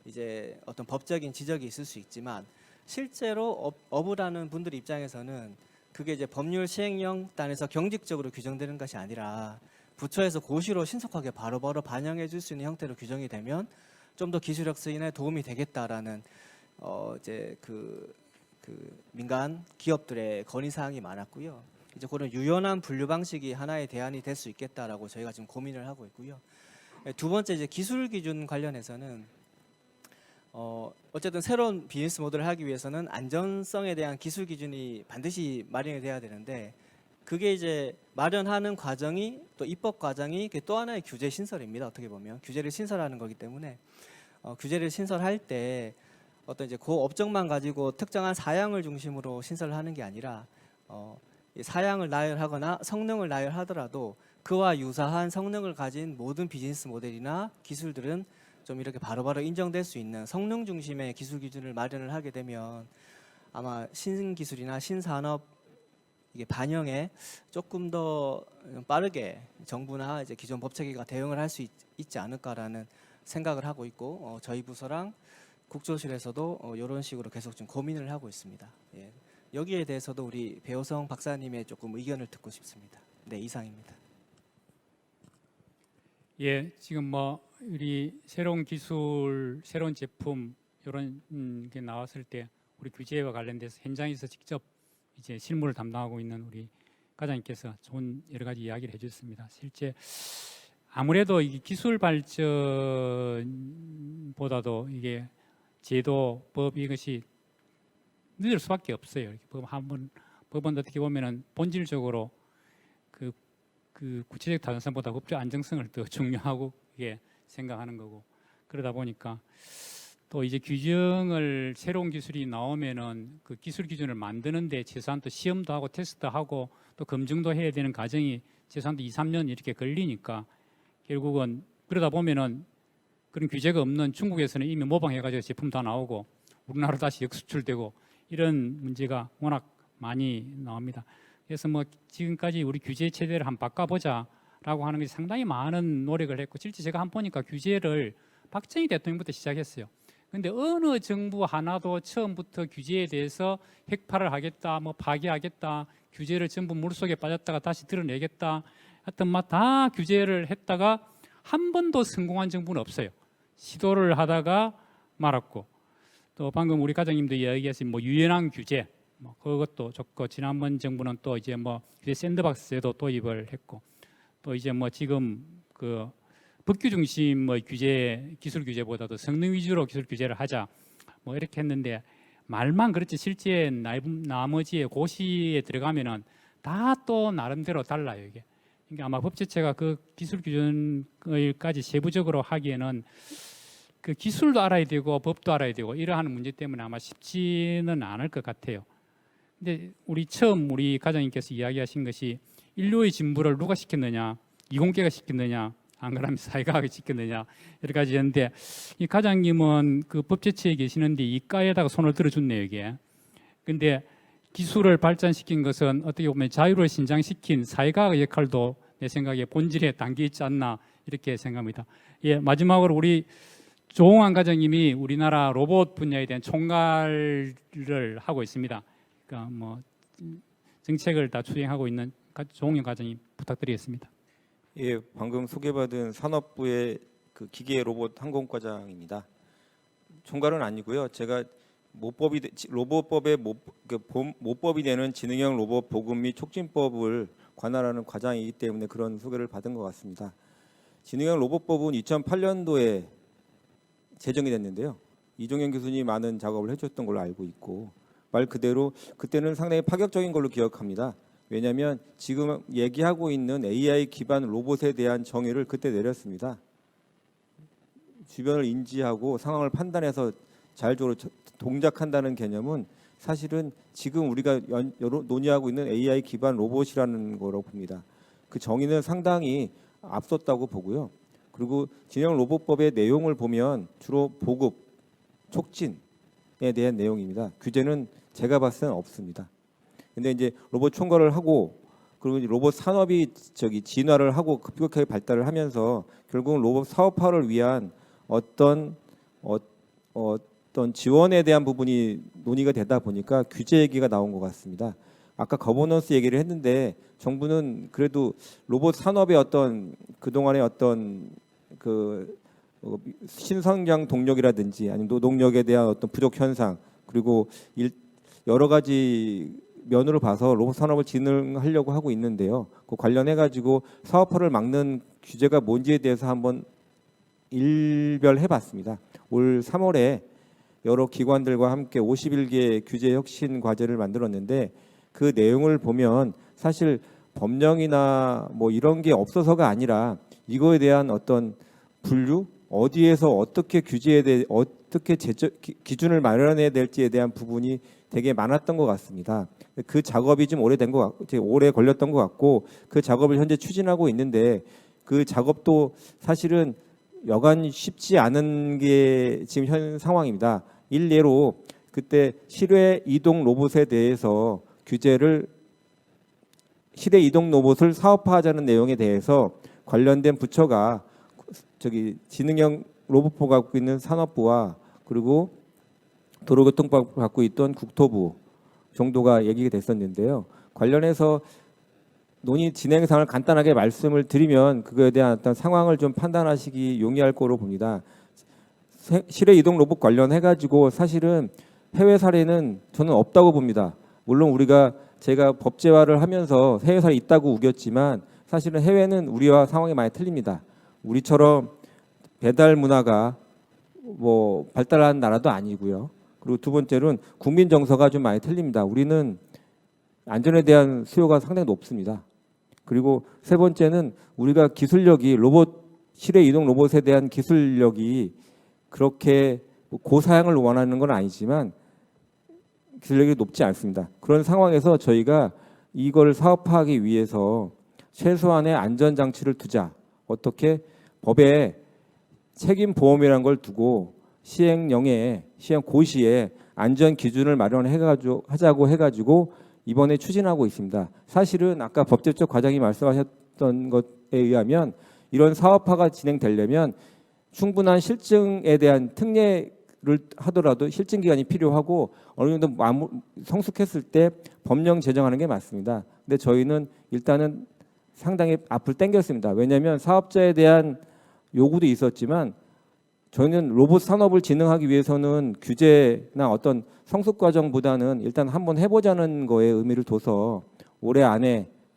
이제 어떤 법적인 지적이 있을 수 있지만 실제로 어부라는 분들 입장에서는 그게 이제 법률 시행령 단에서 경직적으로 규정되는 것이 아니라 부처에서 고시로 신속하게 바로바로 반영해 줄 수 있는 형태로 규정이 되면 좀 더 기술력 승인에 도움이 되겠다라는 이제 그 민간 기업들의 건의 사항이 많았고요. 이제 그런 유연한 분류 방식이 하나의 대안이 될 수 있겠다라고 저희가 지금 고민을 하고 있고요. 두 번째 이제 기술 기준 관련해서는 어쨌든 새로운 비즈니스 모델을 하기 위해서는 안전성에 대한 기술 기준이 반드시 마련이 돼야 되는데 그게 이제 마련하는 과정이 또 입법 과정이 또 하나의 규제 신설입니다. 어떻게 보면 규제를 신설하는 거기 때문에 규제를 신설할 때 어떤 이제 그 업종만 가지고 특정한 사양을 중심으로 신설을 하는 게 아니라 이 사양을 나열하거나 성능을 나열하더라도 그와 유사한 성능을 가진 모든 비즈니스 모델이나 기술들은 좀 이렇게 바로바로 인정될 수 있는 성능 중심의 기술 기준을 마련을 하게 되면 아마 신기술이나 신산업 이게 반영에 조금 더 빠르게 정부나 이제 기존 법 체계가 대응을 할 수 있지 않을까라는 생각을 하고 있고 저희 부서랑 국조실에서도 이런 식으로 계속 좀 고민을 하고 있습니다. 예. 여기에 대해서도 우리 배호성 박사님의 조금 의견을 듣고 싶습니다. 네, 이상입니다. 예, 지금 뭐 우리 새로운 기술, 새로운 제품 이런 게 나왔을 때 우리 규제와 관련돼서 현장에서 직접 이제 실무를 담당하고 있는 우리 과장님께서 좋은 여러 가지 이야기를 해주셨습니다. 실제 아무래도 이게 기술 발전보다도 이게 제도, 법 이것이 늦을 수밖에 없어요. 법은 어떻게 보면은 본질적으로 그 구체적 타당성보다 법적 안정성을 더 중요하고 이게 생각하는 거고 그러다 보니까 또 이제 규정을 새로운 기술이 나오면은 그 기술 기준을 만드는데 최소한 또 시험도 하고 테스트하고 또 검증도 해야 되는 과정이 최소한 2-3년 이렇게 걸리니까 결국은 그러다 보면은 그런 규제가 없는 중국에서는 이미 모방해가지고 제품 다 나오고 우리나라로 다시 역수출되고 이런 문제가 워낙 많이 나옵니다. 그래서 뭐 지금까지 우리 규제 체제를 한번 바꿔보자라고 하는 것이 상당히 많은 노력을 했고 실제 제가 한번 보니까 규제를 박정희 대통령부터 시작했어요. 근데 어느 정부 하나도 처음부터 규제에 대해서 획파를 하겠다, 뭐 파기하겠다, 규제를 전부 물속에 빠졌다가 다시 드러내겠다, 하여튼 막 다 규제를 했다가 한 번도 성공한 정부는 없어요. 시도를 하다가 말았고, 또 방금 우리 과장님도 이야기하신 뭐 유연한 규제, 뭐 그것도 좋고 지난번 정부는 또 이제 뭐 규제 샌드박스제도 도입을 했고, 또 이제 뭐 지금 그 법규 중심 뭐 규제, 기술 규제보다도 성능 위주로 기술 규제를 하자 뭐 이렇게 했는데 말만 그렇지 실제 나머지의 고시에 들어가면은 다 또 나름대로 달라요 이게. 그러니까 아마 법제처가 그 기술 규정을까지 세부적으로 하기에는 그 기술도 알아야 되고 법도 알아야 되고 이러한 문제 때문에 아마 쉽지는 않을 것 같아요. 근데 처음 우리 과장님께서 이야기하신 것이 인류의 진보를 누가 시켰느냐, 이공계가 시켰느냐, 안 그러면 사회과학이 시켰느냐 여러 가지였는데 이 과장님은 그 법제처에 계시는데 이과에다가 손을 들어줬네요 이게. 근데 기술을 발전시킨 것은 어떻게 보면 자유를 신장시킨 사회과학의 역할도 내 생각에 본질에 담겨 있지 않나 이렇게 생각합니다. 예, 마지막으로 우리 조홍환 과장님이 우리나라 로봇 분야에 대한 총괄을 하고 있습니다. 그러니까 뭐 정책을 다 추진하고 있는 조홍현 과장님 부탁드리겠습니다. 예, 방금 소개받은 산업부의 그 기계 로봇 항공과장입니다. 총괄은 아니고요. 제가 로봇법의 모법이 되는 지능형 로봇 보급 및 촉진법을 관할하는 과장이기 때문에 그런 소개를 받은 것 같습니다. 지능형 로봇법은 2008년도에 제정이 됐는데요. 이종현 교수님이 많은 작업을 해줬던 걸로 알고 있고 말 그대로 그때는 상당히 파격적인 걸로 기억합니다. 왜냐하면 지금 얘기하고 있는 AI 기반 로봇에 대한 정의를 그때 내렸습니다. 주변을 인지하고 상황을 판단해서 자율적으로 동작한다는 개념은 사실은 지금 우리가 논의하고 있는 AI 기반 로봇이라는 거라고 봅니다. 그 정의는 상당히 앞섰다고 보고요. 그리고 지능형 로봇법의 내용을 보면 주로 보급, 촉진에 대한 내용입니다. 규제는 제가 봤을 때는 없습니다. 근데 이제 로봇 총괄을 하고 그리고 로봇 산업이 진화를 하고 급격하게 발달을 하면서 결국은 로봇 사업화를 위한 어떤 어떤 지원에 대한 부분이 논의가 되다 보니까 규제 얘기가 나온 것 같습니다. 아까 거버넌스 얘기를 했는데 정부는 그래도 로봇 산업의 어떤 그동안의 어떤 그 신성장 동력이라든지 아니면 노동력에 대한 어떤 부족 현상 그리고 여러 가지 면으로 봐서 로봇 산업을 진흥하려고 하고 있는데요. 그 관련해 가지고 사업화를 막는 규제가 뭔지에 대해서 한번 일별해봤습니다. 올 3월에 여러 기관들과 함께 51개 규제 혁신 과제를 만들었는데 그 내용을 보면 사실 법령이나 뭐 이런 게 없어서가 아니라 이거에 대한 어떤 분류 어디에서 어떻게 규제에 대해 어떻게 기준을 마련해야 될지에 대한 부분이 되게 많았던 것 같습니다. 그 작업이 좀 오래된 것 같고 오래 걸렸던 것 같고 그 작업을 현재 추진하고 있는데 그 작업도 사실은 여간 쉽지 않은 게 지금 현 상황입니다. 일례로 그때 실외 이동 로봇에 대해서 규제를 실외 이동 로봇을 사업화하자는 내용에 대해서 관련된 부처가 지능형 로봇포가 갖고 있는 산업부와 그리고 도로교통법을 갖고 있던 국토부 정도가 얘기가 됐었는데요. 관련해서 논의 진행 상을 간단하게 말씀을 드리면 그거에 대한 어떤 상황을 좀 판단하시기 용이할 거로 봅니다. 실외 이동 로봇 관련해 가지고 사실은 해외 사례는 저는 없다고 봅니다. 물론 제가 법제화를 하면서 해외 사례 있다고 우겼지만 사실은 해외는 우리와 상황이 많이 틀립니다. 우리처럼 배달 문화가 뭐 발달한 나라도 아니고요. 그리고 두 번째로는 국민 정서가 좀 많이 틀립니다. 우리는 안전에 대한 수요가 상당히 높습니다. 그리고 세 번째는 우리가 기술력이 실외 이동 로봇에 대한 기술력이 그렇게 고사양을 원하는 건 아니지만 기술력이 높지 않습니다. 그런 상황에서 저희가 이걸 사업화하기 위해서 최소한의 안전장치를 두자. 어떻게 법에 책임 보험이라는 걸 두고 시행 고시에 안전 기준을 하자고 해가지고 이번에 추진하고 있습니다. 사실은 아까 법제적 과장이 말씀하셨던 것에 의하면 이런 사업화가 진행되려면 충분한 실증에 대한 특례를 하더라도 실증 기간이 필요하고 어느 정도 성숙했을 때 법령 제정하는 게 맞습니다. 근데 저희는 일단은 상당히 앞을 당겼습니다. 왜냐하면 사업자에 대한 요구도 있었지만 저희는 로봇 산업을 진흥하기 위해서는 규제나 어떤 성숙 과정보다는 일단 한번 해보자는 거에 의미를 둬서 올해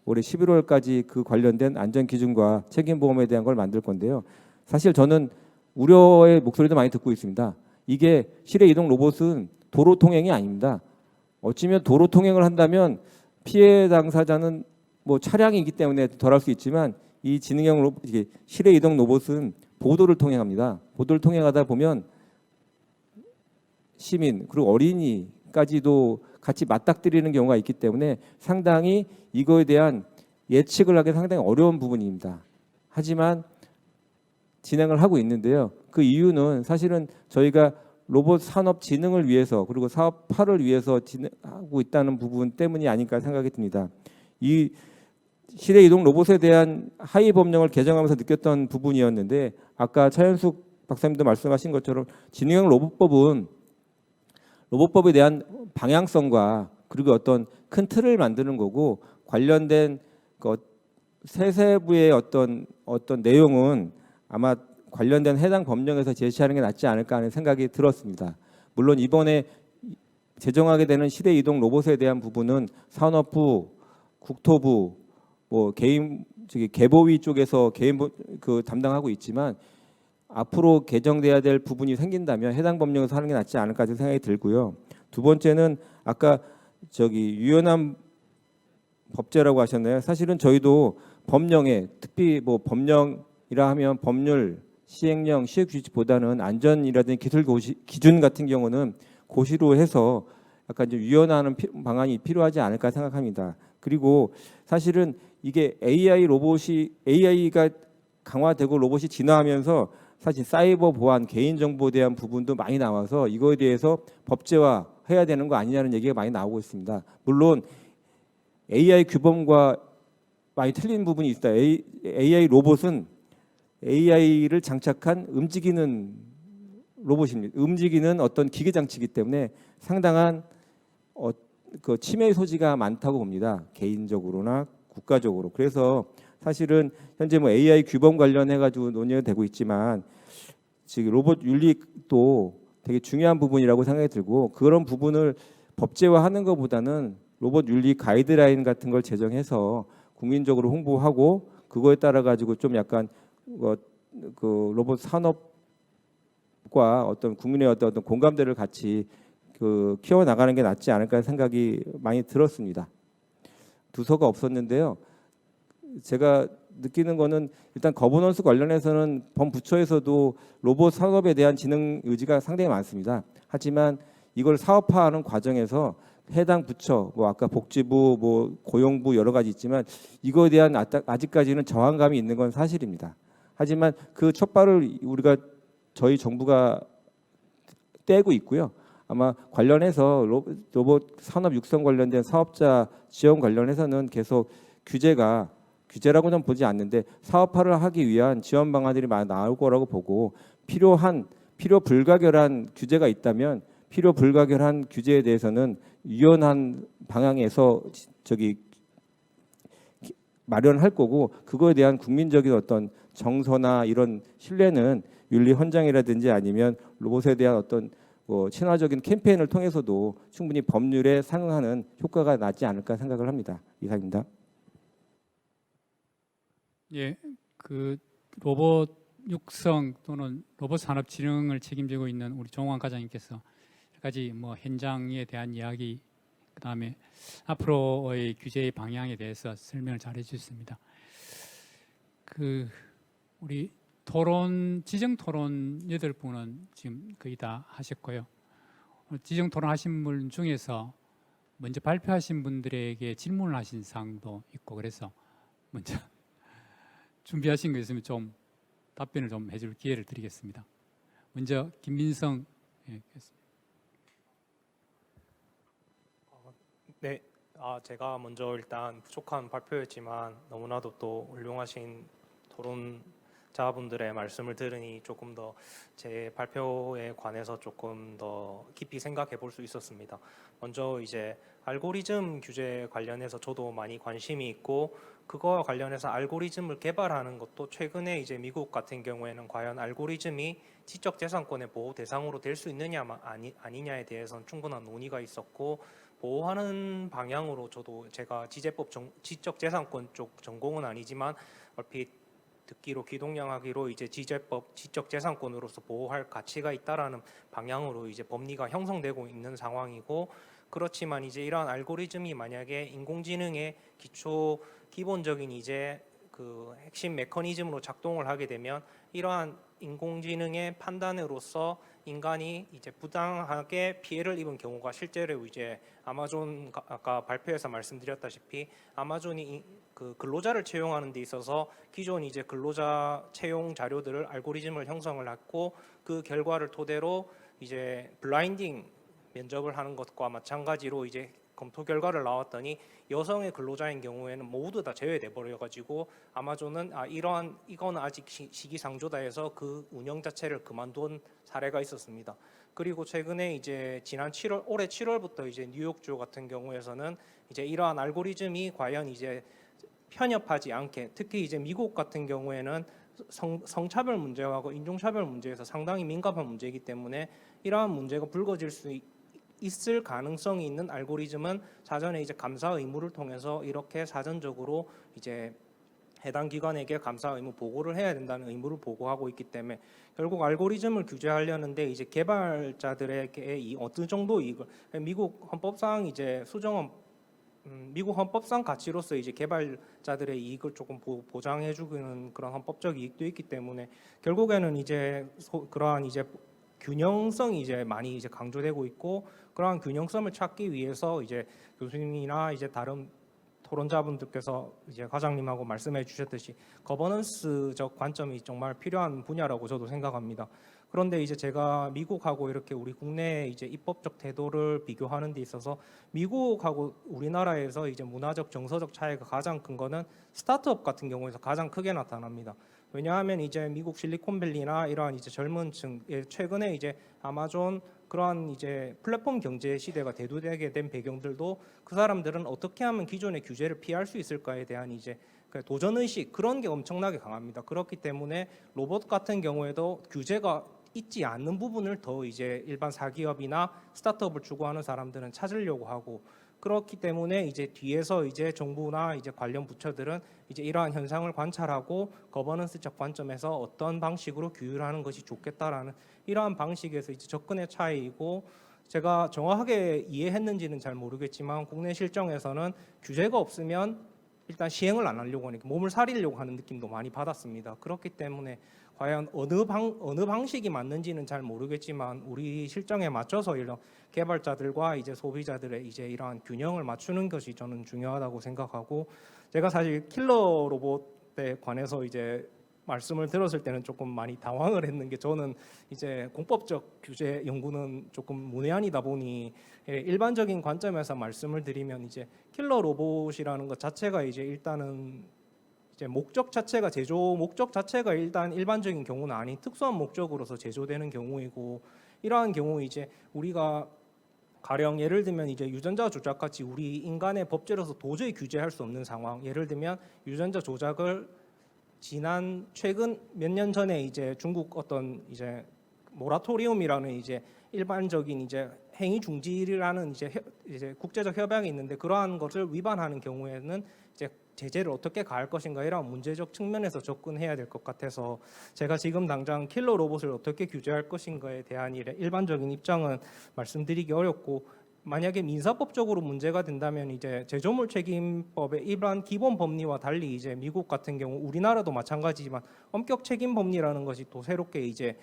11월까지 그 관련된 안전 기준과 책임 보험에 대한 걸 만들 건데요. 사실 저는 우려의 목소리도 많이 듣고 있습니다. 이게 실외 이동 로봇은 도로 통행이 아닙니다. 어찌면 도로 통행을 한다면 피해 당사자는 뭐 차량이기 때문에 덜할 수 있지만 이 지능형 실외 이동 로봇은 보도를 통행합니다. 보도를 통행하다 보면 시민 그리고 어린이까지도 같이 맞닥뜨리는 경우가 있기 때문에 상당히 이거에 대한 예측을 하기 상당히 어려운 부분입니다. 하지만 진행을 하고 있는데요. 그 이유는 사실은 저희가 로봇 산업 진흥을 위해서 그리고 사업화를 위해서 진행하고 있다는 부분 때문이 아닐까 생각이 듭니다. 이 실외 이동 로봇에 대한 하위 법령을 개정하면서 느꼈던 부분이었는데 아까 차현숙 박사님도 말씀하신 것처럼 지능형 로봇법에 대한 방향성과 그리고 어떤 큰 틀을 만드는 거고 관련된 세세부의 어떤 내용은 아마 관련된 해당 법령에서 제시하는 게 낫지 않을까 하는 생각이 들었습니다. 물론 이번에 제정하게 되는 실외 이동 로봇에 대한 부분은 산업부, 국토부, 개보위 쪽에서 담당하고 있지만 앞으로 개정돼야 될 부분이 생긴다면 해당 법령에서 하는 게 낫지 않을까 생각이 들고요. 두 번째는 아까 유연한 법제라고 하셨나요? 사실은 저희도 법령에 특히 법령이라 하면 법률, 시행령, 시행규칙보다는 안전이라든지 기술 기준 같은 경우는 고시로 해서 약간 좀 유연화하는 방안이 필요하지 않을까 생각합니다. 그리고 사실은 이게 AI가 강화되고 로봇이 진화하면서 사실 사이버 보안, 개인정보에 대한 부분도 많이 나와서 이거에 대해서 법제화해야 되는 거 아니냐는 얘기가 많이 나오고 있습니다. 물론 AI 규범과 많이 틀린 부분이 있다. AI 로봇은 AI를 장착한 움직이는 로봇입니다. 움직이는 어떤 기계 장치이기 때문에 상당한 그 침해 소지가 많다고 봅니다. 개인적으로나 국가적으로. 그래서 사실은 현재 뭐 AI 규범 관련해 가지고 논의가 되고 있지만 지금 로봇 윤리도 되게 중요한 부분이라고 생각이 들고 그런 부분을 법제화하는 것보다는 로봇 윤리 가이드라인 같은 걸 제정해서 국민적으로 홍보하고 그거에 따라 가지고 좀 약간 그 로봇 산업과 어떤 국민의 어떤 공감대를 같이 그 키워 나가는 게 낫지 않을까 생각이 많이 들었습니다. 두서가 없었는데요. 제가 느끼는 거는 일단 거버넌스 관련해서는 범부처에서도 로봇 산업에 대한 진흥 의지가 상당히 많습니다. 하지만 이걸 사업화하는 과정에서 해당 부처, 뭐 아까 복지부, 뭐 고용부 여러 가지 있지만 이거에 대한 아직까지는 저항감이 있는 건 사실입니다. 하지만 그 촛발을 저희 정부가 떼고 있고요. 아마 관련해서 로봇 산업 육성 관련된 사업자 지원 관련해서는 계속 규제라고는 보지 않는데 사업화를 하기 위한 지원 방안들이 많이 나올 거라고 보고 필요 불가결한 규제가 있다면 필요 불가결한 규제에 대해서는 유연한 방향에서 마련할 거고 그거에 대한 국민적인 어떤 정서나 이런 신뢰는 윤리 헌장이라든지 아니면 로봇에 대한 어떤 친화적인 캠페인을 통해서도 충분히 법률에 상응하는 효과가 나지 않을까 생각을 합니다. 이상입니다. 예, 그 로봇 육성 또는 로봇 산업 진흥을 책임지고 있는 우리 정호환 과장님께서 여러 가지 뭐 현장에 대한 이야기, 그다음에 앞으로의 규제의 방향에 대해서 설명을 잘 해주셨습니다. 그 우리 지정 토론 8분은 지금 거의 다 하셨고요. 지정 토론하신 분 중에서 먼저 발표하신 분들에게 질문을 하신 사항도 있고 그래서 먼저 준비하신 거 있으면 좀 답변을 좀 해줄 기회를 드리겠습니다. 먼저 김민성 교수님. 네, 제가 먼저 일단 부족한 발표였지만 너무나도 또 훌륭하신 토론자분들의 말씀을 들으니 조금 더 제 발표에 관해서 조금 더 깊이 생각해 볼 수 있었습니다. 먼저 이제 알고리즘 규제 관련해서 저도 많이 관심이 있고 그거와 관련해서 알고리즘을 개발하는 것도 최근에 이제 미국 같은 경우에는 과연 알고리즘이 지적재산권의 보호 대상으로 될 수 있느냐 아니냐에 대해서는 충분한 논의가 있었고 보호하는 방향으로 저도 제가 지적재산권 쪽 전공은 아니지만 얼핏 듣기로 기동령하기로 이제 지적재산권으로서 보호할 가치가 있다라는 방향으로 이제 법리가 형성되고 있는 상황이고 그렇지만 이제 이러한 알고리즘이 만약에 인공지능의 기본적인 이제 그 핵심 메커니즘으로 작동을 하게 되면 이러한 인공지능의 판단으로서 인간이 이제 부당하게 피해를 입은 경우가 실제로 이제 아마존 아까 발표에서 말씀드렸다시피 아마존이 그 근로자를 채용하는 데 있어서 기존 이제 근로자 채용 자료들을 알고리즘을 형성을 했고 그 결과를 토대로 이제 블라인딩 면접을 하는 것과 마찬가지로 이제 검토 결과를 나왔더니 여성의 근로자인 경우에는 모두 다 제외돼 버려 가지고 아마존은 이거는 아직 시기상조다 해서 그 운영 자체를 그만둔 사례가 있었습니다. 그리고 최근에 이제 올해 7월부터 이제 뉴욕주 같은 경우에서는 이제 이러한 알고리즘이 과연 이제 편협하지 않게 특히 이제 미국 같은 경우에는 성차별 문제하고 인종차별 문제에서 상당히 민감한 문제이기 때문에 이러한 문제가 불거질 수 있을 가능성이 있는 알고리즘은 사전에 이제 감사 의무를 통해서 이렇게 사전적으로 이제 해당 기관에게 감사 의무 보고를 해야 된다는 의무를 보고하고 있기 때문에 결국 알고리즘을 규제하려는데 이제 개발자들에게 이 어느 정도 이익을 미국 헌법상 이제 미국 헌법상 가치로서 이제 개발자들의 이익을 조금 보장해주는 그런 헌법적 이익도 있기 때문에 결국에는 이제 그러한 이제 균형성이 이제 많이 이제 강조되고 있고 그러한 균형성을 찾기 위해서 이제 교수님이나 이제 다른 토론자분들께서 이제 과장님하고 말씀해 주셨듯이 거버넌스적 관점이 정말 필요한 분야라고 저도 생각합니다. 그런데 이제 제가 미국하고 이렇게 우리 국내 이제 입법적 태도를 비교하는 데 있어서 미국하고 우리나라에서 이제 문화적 정서적 차이가 가장 큰 거는 스타트업 같은 경우에서 가장 크게 나타납니다. 왜냐하면 이제 미국 실리콘밸리나 이러한 이제 젊은 층, 최근에 이제 아마존 그러한 이제 플랫폼 경제 시대가 대두되게 된 배경들도 그 사람들은 어떻게 하면 기존의 규제를 피할 수 있을까에 대한 이제 그 도전 의식 그런 게 엄청나게 강합니다. 그렇기 때문에 로봇 같은 경우에도 규제가 있지 않는 부분을 더 이제 일반 사기업이나 스타트업을 추구하는 사람들은 찾으려고 하고, 그렇기 때문에 이제 뒤에서 이제 정부나 이제 관련 부처들은 이제 이러한 현상을 관찰하고 거버넌스적 관점에서 어떤 방식으로 규율하는 것이 좋겠다라는 이러한 방식에서 이제 접근의 차이이고, 제가 정확하게 이해했는지는 잘 모르겠지만 국내 실정에서는 규제가 없으면 일단 시행을 안 하려고 하니까 몸을 사리려고 하는 느낌도 많이 받았습니다. 그렇기 때문에 과연 어느 방식이 맞는지는 잘 모르겠지만 우리 실정에 맞춰서 이런 개발자들과 이제 소비자들의 이제 이러한 균형을 맞추는 것이 저는 중요하다고 생각하고, 제가 사실 킬러 로봇에 관해서 이제 말씀을 들었을 때는 조금 많이 당황을 했는 게, 저는 이제 공법적 규제 연구는 조금 문외한이다 보니 일반적인 관점에서 말씀을 드리면 이제 킬러 로봇이라는 것 자체가 이제 일단은 이제 목적 자체가 제조 목적 자체가 일단 일반적인 경우는 아닌 특수한 목적으로서 제조되는 경우이고, 이러한 경우 이제 우리가 가령 예를 들면 이제 유전자 조작 같이 우리 인간의 법제로서 도저히 규제할 수 없는 상황, 예를 들면 유전자 조작을 최근 몇 년 전에 이제 중국 어떤 이제 모라토리움이라는 이제 일반적인 이제 행위 중지라는 이제 국제적 협약이 있는데, 그러한 것을 위반하는 경우에는 이제 제재를 어떻게 가할 것인가 이런 문제적 측면에서 접근해야 될 것 같아서, 제가 지금 당장 킬러 로봇을 어떻게 규제할 것인가에 대한 일반적인 입장은 말씀드리기 어렵고, 만약에 민사법적으로 문제가 된다면 이제 제조물 책임법의 일반 기본 법리와 달리 이제 미국 같은 경우, 우리나라도 마찬가지지만 엄격 책임 법리라는 것이 또 새롭게 이제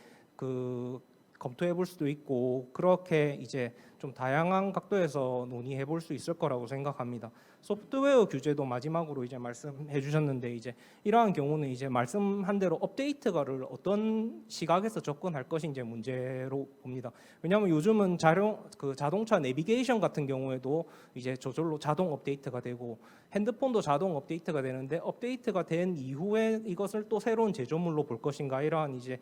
검토해 볼 수도 있고, 그렇게 이제 좀 다양한 각도에서 논의해 볼 수 있을 거라고 생각합니다. 소프트웨어 규제도 마지막으로 이제 말씀해 주셨는데, 이제 이러한 경우는 이제 말씀한 대로 업데이트가를 어떤 시각에서 접근할 것인지 문제로 봅니다. 왜냐하면 요즘은 자동차 내비게이션 같은 경우에도 이제 저절로 자동 업데이트가 되고, 핸드폰도 자동 업데이트가 되는데, 업데이트가 된 이후에 이것을 또 새로운 제조물로 볼 것인가, 이러한 이제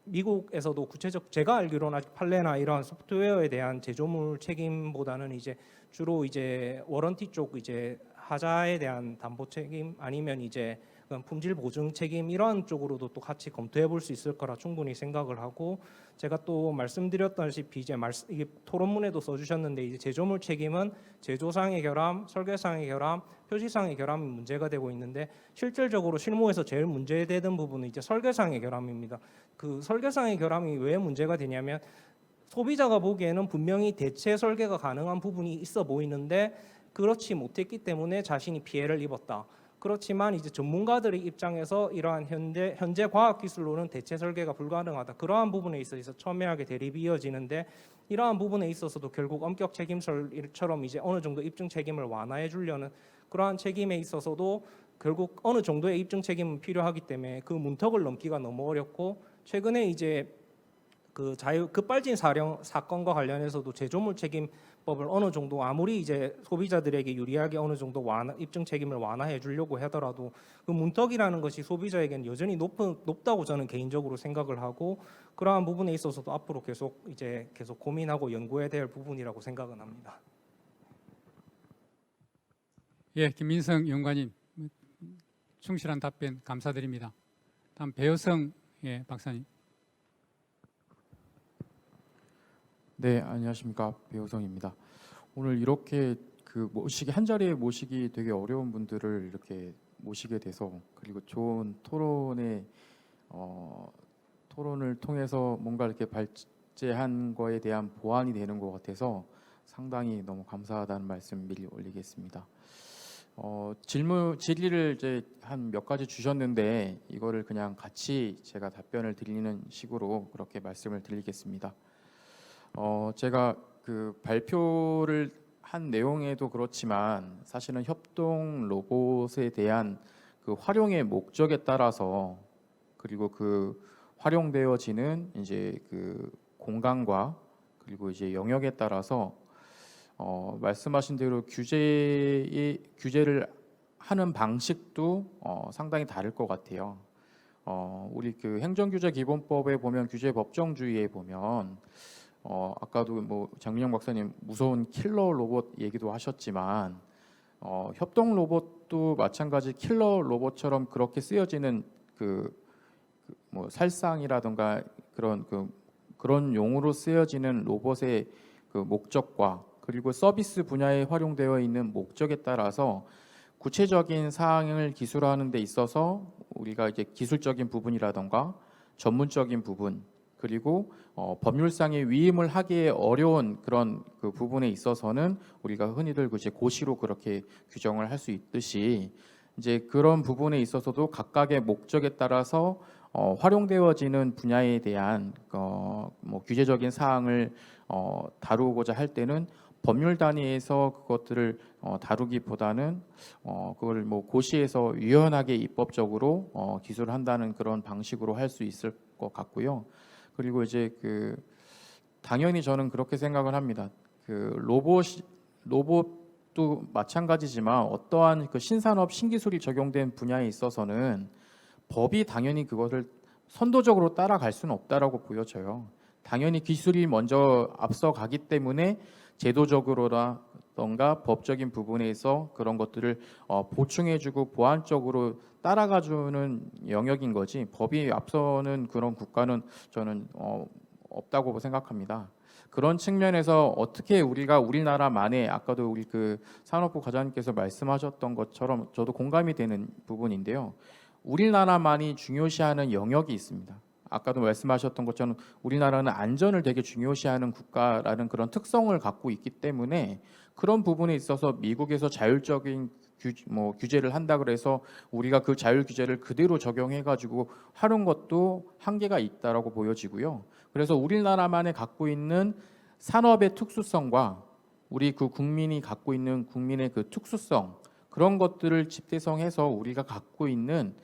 미국에서도 구체적, 제가 알기로는 아직 판례나 이러한 소프트웨어에 대한 제조물 책임보다는 이제 주로 이제 워런티 쪽 이제 하자에 대한 담보 책임 아니면 이제 품질 보증 책임 이러한 쪽으로도 또 같이 검토해 볼 수 있을 거라 충분히 생각을 하고, 제가 또 말씀드렸다시피 이제 이게 토론문에도 써주셨는데, 이제 제조물 책임은 제조상의 결함, 설계상의 결함, 표시상의 결함이 문제가 되고 있는데, 실질적으로 실무에서 제일 문제되는 부분은 이제 설계상의 결함입니다. 그 설계상의 결함이 왜 문제가 되냐면, 소비자가 보기에는 분명히 대체 설계가 가능한 부분이 있어 보이는데 그렇지 못했기 때문에 자신이 피해를 입었다. 그렇지만 이제 전문가들의 입장에서 이러한 현재 과학 기술로는 대체 설계가 불가능하다. 그러한 부분에 있어서 첨예하게 대립이 이어지는데, 이러한 부분에 있어서도 결국 엄격 책임설처럼 이제 어느 정도 입증 책임을 완화해 주려는 그러한 책임에 있어서도 결국 어느 정도의 입증 책임은 필요하기 때문에 그 문턱을 넘기가 너무 어렵고, 최근에 이제 급발진 사건과 관련해서도 제조물 책임법을 어느 정도 아무리 이제 소비자들에게 유리하게 어느 정도 입증 책임을 완화해 주려고 하더라도 그 문턱이라는 것이 소비자에게는 여전히 높다고 저는 개인적으로 생각을 하고, 그러한 부분에 있어서도 앞으로 계속 고민하고 연구해야 될 부분이라고 생각은 합니다. 예, 김민성 연구관님 충실한 답변 감사드립니다. 다음 배효성 박사님. 네, 안녕하십니까, 배우성입니다. 오늘 이렇게 한 자리에 모시기 되게 어려운 분들을 이렇게 모시게 돼서, 그리고 좋은 토론을 통해서 뭔가 이렇게 발제한 거에 대한 보완이 되는 것 같아서 상당히 너무 감사하다는 말씀 미리 올리겠습니다. 질의를 이제 한 몇 가지 주셨는데, 이거를 그냥 같이 제가 답변을 드리는 식으로 그렇게 말씀을 드리겠습니다. 제가 발표를 한 내용에도 그렇지만 사실은 협동 로봇에 대한 활용의 목적에 따라서, 그리고 활용되어지는 이제 공간과 그리고 이제 영역에 따라서 말씀하신 대로 규제를 하는 방식도 상당히 다를 것 같아요. 우리 그 행정규제 기본법에 보면 규제 법정주의에 보면 아까도 뭐 장민영 박사님 무서운 킬러 로봇 얘기도 하셨지만 협동 로봇도 마찬가지 킬러 로봇처럼 그렇게 쓰여지는 뭐 살상이라든가 그런 용으로 쓰여지는 로봇의 그 목적과 그리고 서비스 분야에 활용되어 있는 목적에 따라서 구체적인 사항을 기술하는 데 있어서 우리가 이제 기술적인 부분이라든가 전문적인 부분 그리고 법률상의 위임을 하기에 어려운 그런 그 부분에 있어서는 우리가 흔히들 이제 고시로 그렇게 규정을 할 수 있듯이 이제 그런 부분에 있어서도 각각의 목적에 따라서 활용되어지는 분야에 대한 뭐 규제적인 사항을 다루고자 할 때는 법률 단위에서 그것들을 다루기보다는 그걸 뭐 고시에서 유연하게 입법적으로 기술한다는 그런 방식으로 할 수 있을 것 같고요. 그리고 이제 당연히 저는 그렇게 생각을 합니다. 로봇도 마찬가지지만 어떠한 그 신산업 신기술이 적용된 분야에 있어서는 법이 당연히 그것을 선도적으로 따라갈 수는 없다라고 보여져요. 당연히 기술이 먼저 앞서가기 때문에 제도적으로라던가 법적인 부분에서 그런 것들을 보충해주고 보완적으로 따라가주는 영역인 거지 법이 앞서는 그런 국가는 저는 없다고 생각합니다. 그런 측면에서 어떻게 우리나라만의 아까도 우리 그 산업부 과장님께서 말씀하셨던 것처럼 저도 공감이 되는 부분인데요. 우리나라만이 중요시하는 영역이 있습니다. 아까도 말씀하셨던 것처럼 우리나라는 안전을 되게 중요시하는 국가라는 그런 특성을 갖고 있기 때문에 그런 부분에 있어서 미국에서 자율적인 규제를 한다 그래서 우리가 그 자율 규제를 그대로 적용해가지고 하는 것도 한계가 있다라고 보여지고요. 그래서 우리나라만에 갖고 있는 산업의 특수성과 우리 그 국민이 갖고 있는 국민의 그 특수성 그런 것들을 집대성해서 우리가 갖고 있는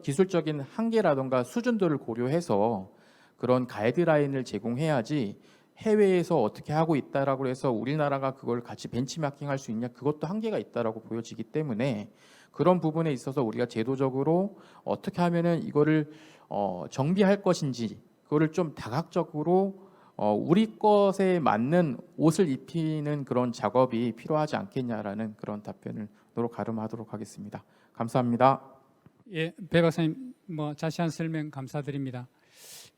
기술적인 한계라든가 수준들을 고려해서 그런 가이드라인을 제공해야지 해외에서 어떻게 하고 있다라고 해서 우리나라가 그걸 같이 벤치마킹할 수 있냐 그것도 한계가 있다라고 보여지기 때문에 그런 부분에 있어서 우리가 제도적으로 어떻게 하면은 이거를 정비할 것인지 그거를 좀 다각적으로 우리 것에 맞는 옷을 입히는 그런 작업이 필요하지 않겠냐라는 그런 답변을 가름하도록 하겠습니다. 감사합니다. 예, 배 박사님 뭐 자세한 설명 감사드립니다.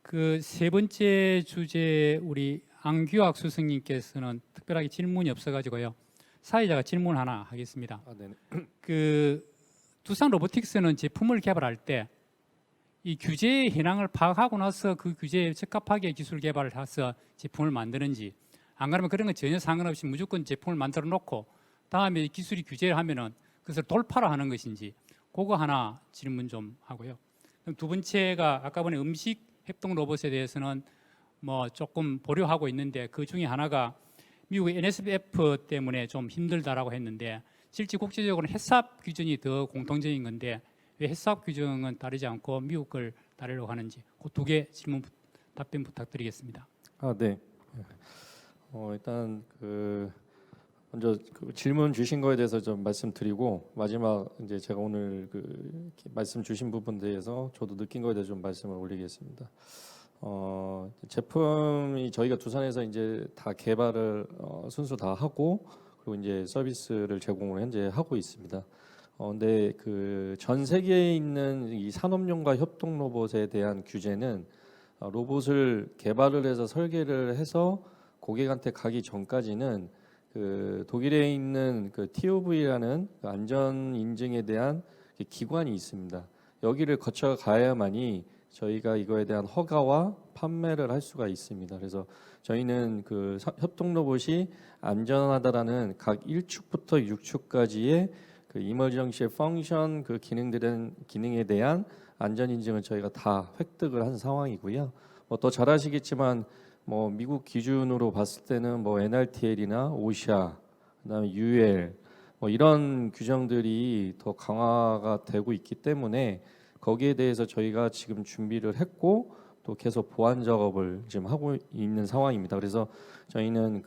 그 세 번째 주제 우리 안규학 수석님께서는 특별하게 질문이 없어가지고요. 사회자가 질문 하나 하겠습니다. 그 두산 로보틱스는 제품을 개발할 때 이 규제의 현황을 파악하고 나서 그 규제에 적합하게 기술 개발을 해서 제품을 만드는지 안 그러면 그런 건 전혀 상관없이 무조건 제품을 만들어 놓고 다음에 기술이 규제를 하면은 그것을 돌파를 하는 것인지 그거 하나 질문 좀 하고요. 그럼 두 번째가 아까 보니 음식 협동 로봇에 대해서는 뭐 조금 보류하고 있는데 그 중에 하나가 미국의 NSF 때문에 좀 힘들다라고 했는데 실제 국제적으로는 해썹 규정이 더 공통적인 건데 왜 해썹 규정은 따르지 않고 미국 걸 따르려고 하는지 그 두 개 질문 답변 부탁드리겠습니다. 네. 일단 먼저 질문 주신 거에 대해서 좀 말씀드리고 마지막 이제 제가 오늘 말씀 주신 부분에 대해서 저도 느낀 거에 대해서 좀 말씀을 올리겠습니다. 제품이 저희가 두산에서 이제 다 개발을 순수 다 하고 그리고 이제 서비스를 제공을 현재 하고 있습니다. 근데 전 세계에 있는 이 산업용과 협동 로봇에 대한 규제는 로봇을 개발을 해서 설계를 해서 고객한테 가기 전까지는 독일에 있는 TOV라는 안전 인증에 대한 기관이 있습니다. 여기를 거쳐 가야만이 저희가 이거에 대한 허가와 판매를 할 수가 있습니다. 그래서 저희는 협동 로봇이 안전하다라는 각 1축부터 6축까지의 이머전시 펑션 기능에 대한 안전 인증을 저희가 다 획득을 한 상황이고요. 더 잘 아시겠지만 미국 기준으로 봤을 때는 NRTL이나 오샤, 그다음에 UL 이런 규정들이 더 강화가 되고 있기 때문에 거기에 대해서 저희가 지금 준비를 했고 또 계속 보완 작업을 지금 하고 있는 상황입니다. 그래서 저희는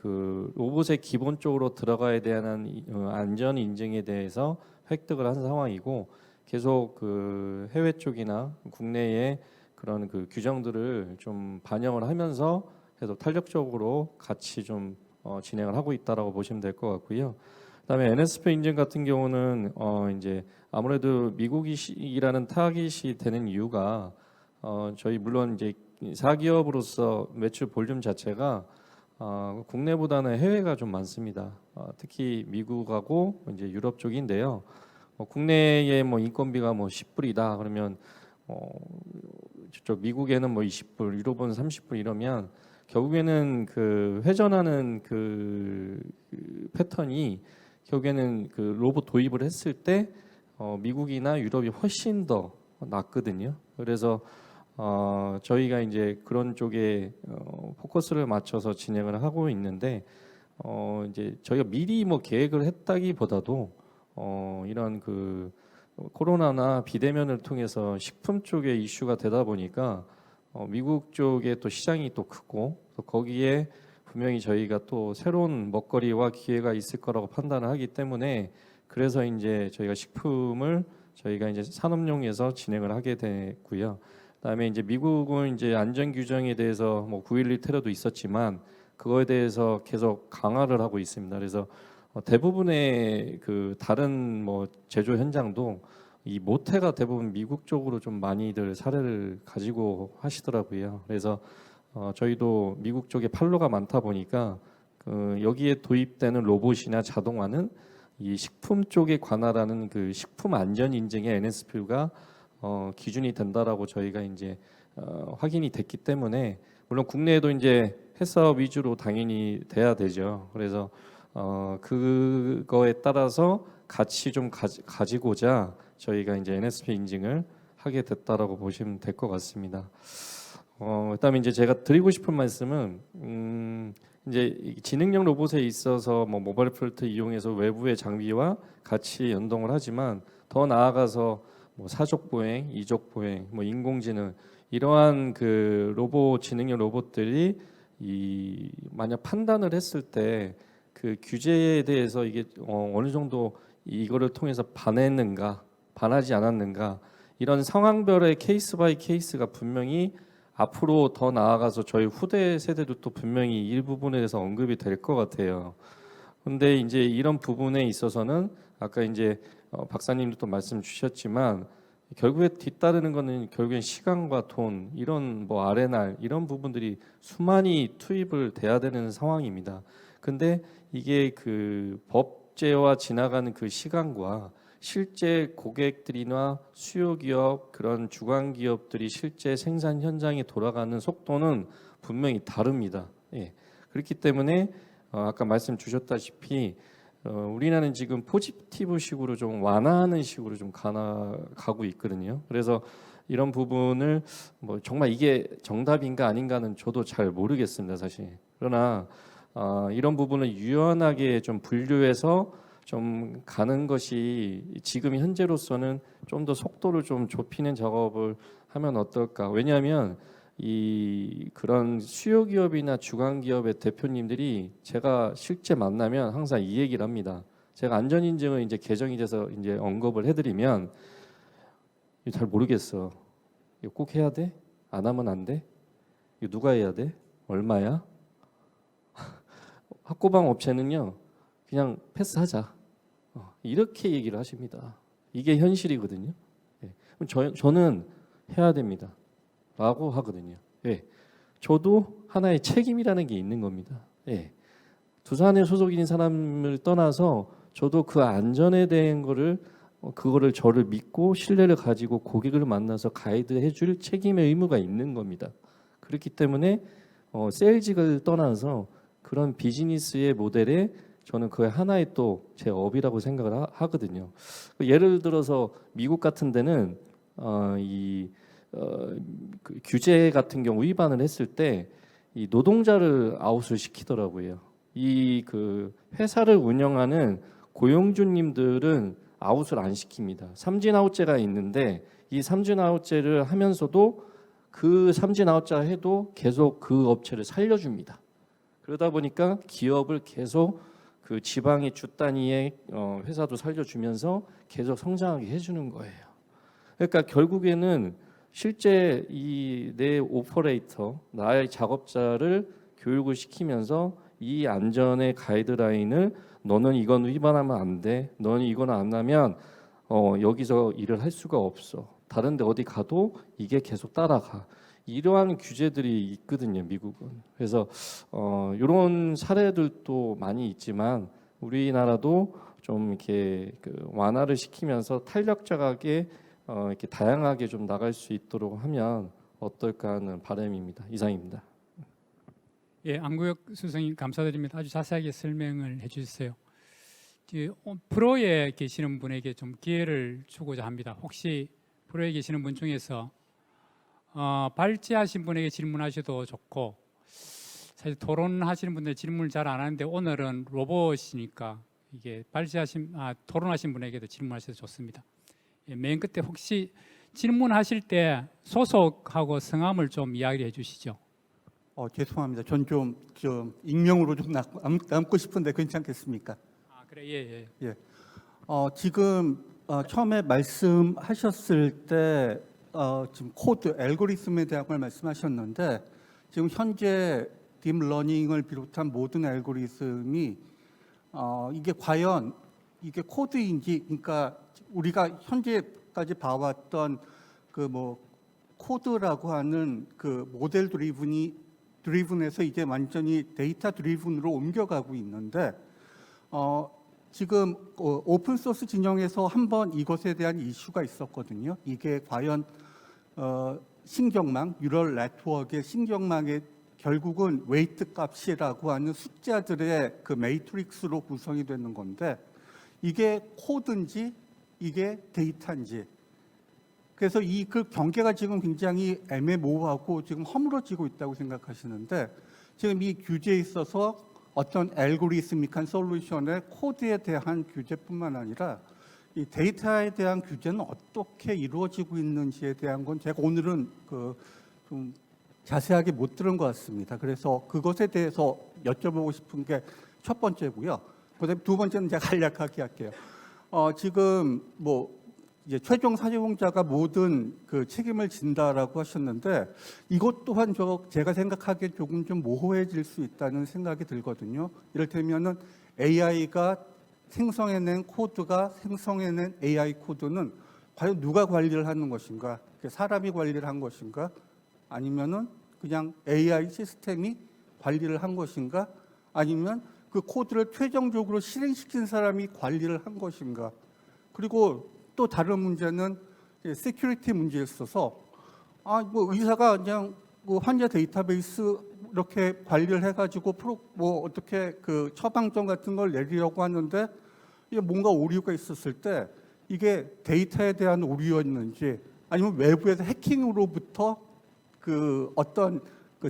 로봇에 기본적으로 들어가야 되는 안전 인증에 대해서 획득을 한 상황이고 계속 그 해외 쪽이나 국내의 그런 그 규정들을 좀 반영을 하면서 계속 탄력적으로 같이 좀 진행을 하고 있다라고 보시면 될 것 같고요. 그다음에 NSP 인증 같은 경우는 이제 아무래도 미국이라는 타깃이 되는 이유가 저희 물론 이제 사기업으로서 매출 볼륨 자체가 국내보다는 해외가 좀 많습니다. 특히 미국하고 이제 유럽 쪽인데요. 국내에 뭐 인건비가 뭐 10불이다 그러면 저쪽 미국에는 뭐 20불, 유럽은 30불 이러면 결국에는 그 회전하는 그 패턴이 결국에는 그 로봇 도입을 했을 때 미국이나 유럽이 훨씬 더 낫거든요. 그래서 저희가 이제 그런 쪽에 포커스를 맞춰서 진행을 하고 있는데 이제 저희가 미리 뭐 계획을 했다기보다도 이런 그 코로나나 비대면을 통해서 식품 쪽에 이슈가 되다 보니까 미국 쪽에 또 시장이 또 크고 또 거기에 분명히 저희가 또 새로운 먹거리와 기회가 있을 거라고 판단을 하기 때문에 그래서 이제 저희가 식품을 저희가 이제 산업용에서 진행을 하게 됐고요. 그다음에 이제 미국은 이제 안전 규정에 대해서 뭐 9.11 테러도 있었지만 그거에 대해서 계속 강화를 하고 있습니다. 그래서 대부분의 그 다른 뭐 제조 현장도 이 모태가 대부분 미국 쪽으로 좀 많이들 사례를 가지고 하시더라고요. 그래서 저희도 미국 쪽에 판로가 많다 보니까 여기에 도입되는 로봇이나 자동화는 이 식품 쪽에 관할하는 그 식품 안전 인증의 NSP가 기준이 된다라고 저희가 이제 확인이 됐기 때문에 물론 국내에도 이제 회사업 위주로 당연히 돼야 되죠. 그래서 그거에 따라서 같이 좀 가지고자 저희가 이제 NSP 인증을 하게 됐다라고 보시면 될 것 같습니다. 그다음에 이제 제가 드리고 싶은 말씀은 이제 이 지능형 로봇에 있어서 뭐 모바일 플랫 이용해서 외부의 장비와 같이 연동을 하지만 더 나아가서 뭐 사족 보행, 이족 보행, 뭐 인공지능 이러한 그 로봇 지능형 로봇들이 이 만약 판단을 했을 때 그 규제에 대해서 이게 어느 정도 이거를 통해서 반했는가, 반하지 않았는가 이런 상황별의 케이스 바이 케이스가 분명히 앞으로 더 나아가서 저희 후대 세대도 또 분명히 일부분에 대해서 언급이 될 것 같아요. 근데 이제 이런 부분에 있어서는 아까 이제 박사님도 또 말씀 주셨지만 결국에 뒤따르는 거는 결국엔 시간과 돈 이런 뭐 R&R 이런 부분들이 수많이 투입을 돼야 되는 상황입니다. 근데 이게 그 법제화 지나가는 그 시간과 실제 고객들이나 수요 기업 그런 주관 기업들이 실제 생산 현장에 돌아가는 속도는 분명히 다릅니다. 예. 그렇기 때문에 아까 말씀 주셨다시피 우리나라는 지금 포지티브식으로 좀 완화하는 식으로 좀 가고 있거든요. 그래서 이런 부분을 뭐 정말 이게 정답인가 아닌가는 저도 잘 모르겠습니다, 사실. 그러나 이런 부분을 유연하게 좀 분류해서 좀 가는 것이 지금 현재로서는 좀 더 속도를 좀 좁히는 작업을 하면 어떨까? 왜냐하면 이 그런 수요 기업이나 주간 기업의 대표님들이 제가 실제 만나면 항상 이 얘기를 합니다. 제가 안전 인증을 이제 개정이 돼서 이제 언급을 해드리면 잘 모르겠어. 이거 꼭 해야 돼? 안 하면 안 돼? 이거 누가 해야 돼? 얼마야? 학고방 업체는요 그냥 패스하자 이렇게 얘기를 하십니다. 이게 현실이거든요. 네. 저는 해야 됩니다 라고 하거든요. 네. 저도 하나의 책임이라는 게 있는 겁니다. 네. 두산에 소속인 사람을 떠나서 저도 그 안전에 대한 거를 그거를 저를 믿고 신뢰를 가지고 고객을 만나서 가이드해 줄 책임의 의무가 있는 겁니다. 그렇기 때문에 세일직을 떠나서 그런 비즈니스의 모델에 저는 그게 하나의 또 제 업이라고 생각을 하거든요. 예를 들어서 미국 같은 데는 그 규제 같은 경우 위반을 했을 때 이 노동자를 아웃을 시키더라고요. 이 그 회사를 운영하는 고용주님들은 아웃을 안 시킵니다. 삼진 아웃제가 있는데 이 삼진 아웃제를 하면서도 그 삼진 아웃제가 해도 계속 그 업체를 살려줍니다. 그러다 보니까 기업을 계속 그 지방의 주 단위의 회사도 살려주면서 계속 성장하게 해주는 거예요. 그러니까 결국에는 실제 이 내 오퍼레이터, 나의 작업자를 교육을 시키면서 이 안전의 가이드라인을 너는 이건 위반하면 안 돼. 너는 이건 안 하면 여기서 일을 할 수가 없어. 다른 데 어디 가도 이게 계속 따라가. 이러한 규제들이 있거든요, 미국은. 그래서 이런 사례들도 많이 있지만 우리나라도 좀 이렇게 완화를 시키면서 탄력적하게 이렇게 다양하게 좀 나갈 수 있도록 하면 어떨까 하는 바람입니다. 이상입니다. 예, 안구혁 수석님 감사드립니다. 아주 자세하게 설명을 해주셨어요. 프로에 계시는 분에게 좀 기회를 주고자 합니다. 혹시 프로에 계시는 분 중에서 발제하신 분에게 질문하셔도 좋고, 사실 토론하시는 분들 질문을 잘 안 하는데 오늘은 로봇이니까 이게 토론하신 분에게도 질문하셔도 좋습니다. 예, 맨 끝에 혹시 질문하실 때 소속하고 성함을 좀 이야기해 주시죠. 죄송합니다. 전 좀 익명으로 좀 남고 싶은데 괜찮겠습니까? 그래, 예. 지금 처음에 말씀하셨을 때 지금 코드, 알고리즘에 대한 걸 말씀하셨는데 지금 현재 딥러닝을 비롯한 모든 알고리즘이 이게 과연 이게 코드인지, 그러니까 우리가 현재까지 봐왔던 코드라고 하는 모델 드리븐에서 이제 완전히 데이터 드리븐으로 옮겨가고 있는데 지금 오픈 소스 진영에서 한번 이것에 대한 이슈가 있었거든요. 이게 과연 신경망, 뉴럴 네트워크의 신경망의 결국은 웨이트 값이라고 하는 숫자들의 매트릭스로 구성이 되는 건데 이게 코드인지 이게 데이터인지, 그래서 그 경계가 지금 굉장히 애매모호하고 지금 허물어지고 있다고 생각하시는데, 지금 이 규제에 있어서 어떤 알고리스믹한 솔루션의 코드에 대한 규제뿐만 아니라 이 데이터에 대한 규제는 어떻게 이루어지고 있는지에 대한 건 제가 오늘은 좀 자세하게 못 들은 것 같습니다. 그래서 그것에 대해서 여쭤보고 싶은 게 첫 번째고요. 그다음에 두 번째는 제가 간략하게 할게요. 지금 이제 최종 사용자가 모든 책임을 진다라고 하셨는데 이것 또한 제가 생각하기에 조금 좀 모호해질 수 있다는 생각이 들거든요. 이를테면은 AI가 생성해낸 코드가 생성해낸 AI 코드는 과연 누가 관리를 하는 것인가? 사람이 관리를 한 것인가? 아니면은 그냥 AI 시스템이 관리를 한 것인가? 아니면 그 코드를 최종적으로 실행시킨 사람이 관리를 한 것인가? 그리고 또 다른 문제는 시큐리티 문제에 있어서 의사가 그냥 환자 데이터베이스 이렇게 관리를 해가지고 어떻게 처방전 같은 걸 내리려고 하는데 이게 뭔가 오류가 있었을 때 이게 데이터에 대한 오류였는지 아니면 외부에서 해킹으로부터 어떤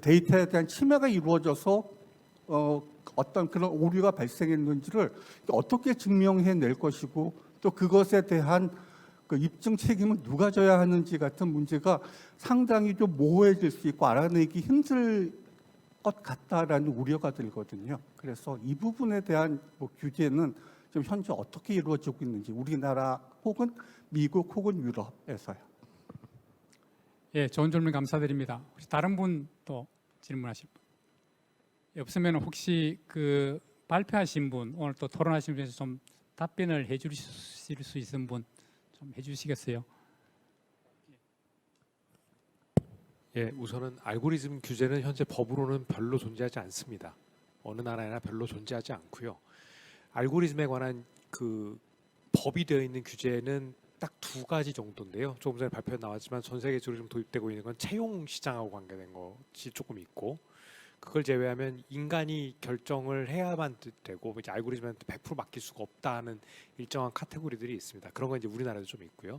데이터에 대한 침해가 이루어져서 어떤 그런 오류가 발생했는지를 어떻게 증명해낼 것이고 또 그것에 대한 입증 책임은 누가 져야 하는지 같은 문제가 상당히 좀 모호해질 수 있고 알아내기 힘들 것 같다라는 우려가 들거든요. 그래서 이 부분에 대한 규제는 지금 현재 어떻게 이루어지고 있는지 우리나라 혹은 미국 혹은 유럽에서요. 예, 좋은 질문 감사드립니다. 혹시 다른 분 또 질문하실 분? 없으면 혹시 발표하신 분, 오늘 또 토론하신 분에서 좀 답변을 해주실 수 있는 분 좀 해주시겠어요? 예, 우선은 알고리즘 규제는 현재 법으로는 별로 존재하지 않습니다. 어느 나라에나 별로 존재하지 않고요. 알고리즘에 관한 법이 되어 있는 규제는 딱 두 가지 정도인데요. 조금 전에 발표에 나왔지만 전 세계적으로 좀 도입되고 있는 건 채용 시장하고 관계된 것이 조금 있고, 그걸 제외하면 인간이 결정을 해야만 되고 이제 알고리즘한테 100% 맡길 수가 없다는 일정한 카테고리들이 있습니다. 그런 건 이제 우리나라도 좀 있고요.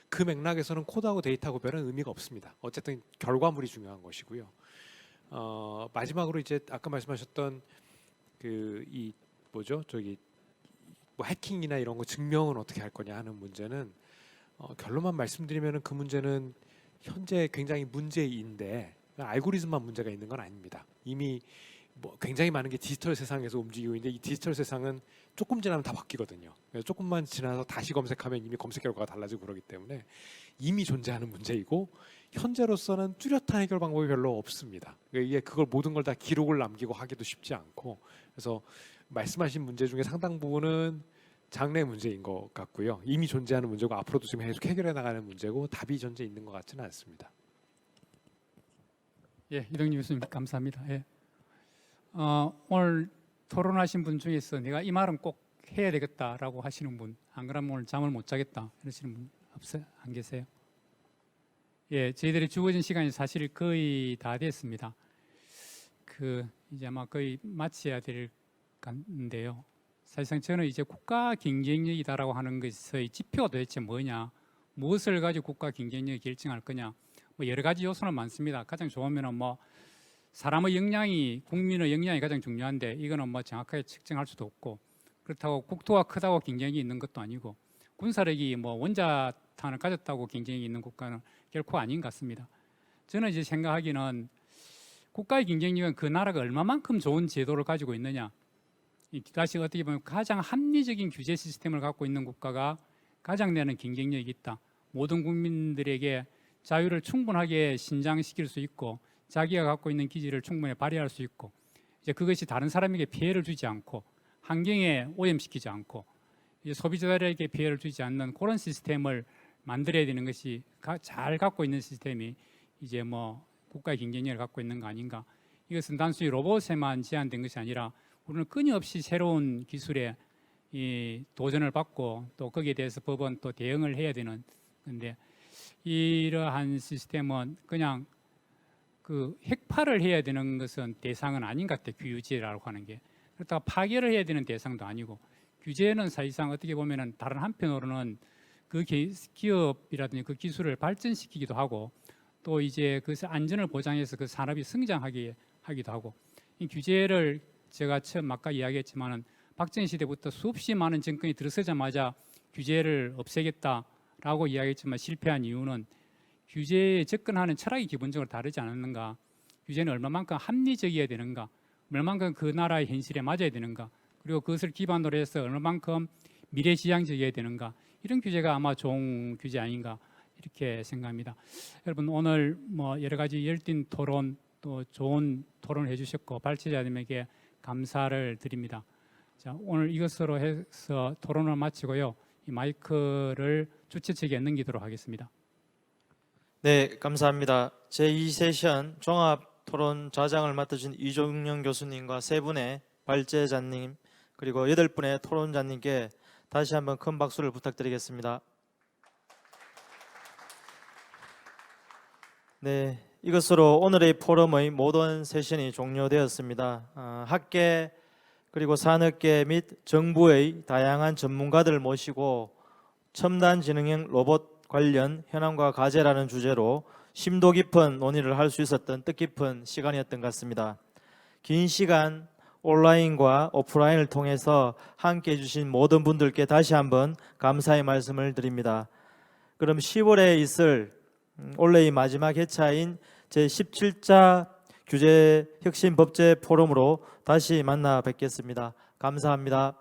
그 맥락에서는 코드하고 데이터 구별은 의미가 없습니다. 어쨌든 결과물이 중요한 것이고요. 마지막으로 이제 아까 말씀하셨던 해킹이나 이런 거 증명은 어떻게 할 거냐 하는 문제는 결론만 말씀드리면은 그 문제는 현재 굉장히 문제인데 알고리즘만 문제가 있는 건 아닙니다. 이미 뭐 굉장히 많은 게 디지털 세상에서 움직이고 있는데 이 디지털 세상은 조금 지나면 다 바뀌거든요. 그래서 조금만 지나서 다시 검색하면 이미 검색 결과가 달라지고 그러기 때문에 이미 존재하는 문제이고 현재로서는 뚜렷한 해결 방법이 별로 없습니다. 이게 그걸 모든 걸 다 기록을 남기고 하기도 쉽지 않고 그래서 말씀하신 문제 중에 상당 부분은 장래 문제인 것 같고요. 이미 존재하는 문제고 앞으로도 지금 계속 해결해 나가는 문제고 답이 전제 있는 것 같지는 않습니다. 예, 이동진 교수님 감사합니다. 예. 오늘 토론하신 분 중에서 내가 이 말은 꼭 해야 되겠다라고 하시는 분, 안 그러면 오늘 잠을 못 자겠다 이러시는 분 없어요? 안 계세요? 예, 저희들이 주어진 시간이 사실 거의 다 됐습니다. 이제 아마 거의 마쳐야 될 건데요. 사실상 저는 이제 국가 경쟁력이다라고 하는 것의 지표가 도대체 뭐냐, 무엇을 가지고 국가 경쟁력을 결정할 거냐, 뭐 여러 가지 요소는 많습니다. 가장 좋으면은 뭐 사람의 역량이, 국민의 역량이 가장 중요한데 이거는 뭐 정확하게 측정할 수도 없고, 그렇다고 국토가 크다고 경쟁이 있는 것도 아니고, 군사력이 뭐 원자탄을 가졌다고 경쟁이 있는 국가는 결코 아닌 것 같습니다. 저는 이제 생각하기는 국가의 경쟁력은 그 나라가 얼마만큼 좋은 제도를 가지고 있느냐, 다시 어떻게 보면 가장 합리적인 규제 시스템을 갖고 있는 국가가 가장 내는 경쟁력이 있다. 모든 국민들에게 자유를 충분하게 신장시킬 수 있고 자기가 갖고 있는 기질을 충분히 발휘할 수 있고, 이제 그것이 다른 사람에게 피해를 주지 않고 환경에 오염시키지 않고 이제 소비자들에게 피해를 주지 않는 그런 시스템을 만들어야 되는 것이 잘 갖고 있는 시스템이 이제 뭐 국가의 경쟁력을 갖고 있는 거 아닌가. 이것은 단순히 로봇에만 제한된 것이 아니라 우리는 끊임없이 새로운 기술에 이 도전을 받고 또 거기에 대해서 법은 또 대응을 해야 되는 건데, 이러한 시스템은 그냥 그 핵파를 해야 되는 것은 대상은 아닌 것 같아요. 규제라고 하는 게. 그렇다가 파괴를 해야 되는 대상도 아니고, 규제는 사실상 어떻게 보면은 다른 한편으로는 그 기업이라든지 그 기술을 발전시키기도 하고 또 이제 그 안전을 보장해서 그 산업이 성장하게 하기도 하고, 이 규제를 제가 처음 아까 이야기했지만은 박정희 시대부터 수없이 많은 정권이 들어서자마자 규제를 없애겠다라고 이야기했지만 실패한 이유는 규제에 접근하는 철학이 기본적으로 다르지 않았는가, 규제는 얼마만큼 합리적이어야 되는가, 얼마만큼 그 나라의 현실에 맞아야 되는가, 그리고 그것을 기반으로 해서 얼마만큼 미래지향적이어야 되는가, 이런 규제가 아마 좋은 규제 아닌가 이렇게 생각합니다. 여러분 오늘 뭐 여러 가지 열띤 토론 또 좋은 토론을 해주셨고 발제자님에게 감사를 드립니다. 자, 오늘 이것으로 해서 토론을 마치고요, 이 마이크를 주최 측에 넘기도록 하겠습니다. 네, 감사합니다. 제2세션 종합토론 좌장을 맡으신 이종영 교수님과 세 분의 발제자님 그리고 8분의 토론자님께 다시 한번 큰 박수를 부탁드리겠습니다. 네, 이것으로 오늘의 포럼의 모든 세션이 종료되었습니다. 학계 그리고 산업계 및 정부의 다양한 전문가들을 모시고 첨단 지능형 로봇 관련 현황과 과제라는 주제로 심도 깊은 논의를 할 수 있었던 뜻깊은 시간이었던 것 같습니다. 긴 시간 온라인과 오프라인을 통해서 함께해 주신 모든 분들께 다시 한번 감사의 말씀을 드립니다. 그럼 10월에 있을 올해의 마지막 회차인 제17차 규제 혁신 법제 포럼으로 다시 만나 뵙겠습니다. 감사합니다.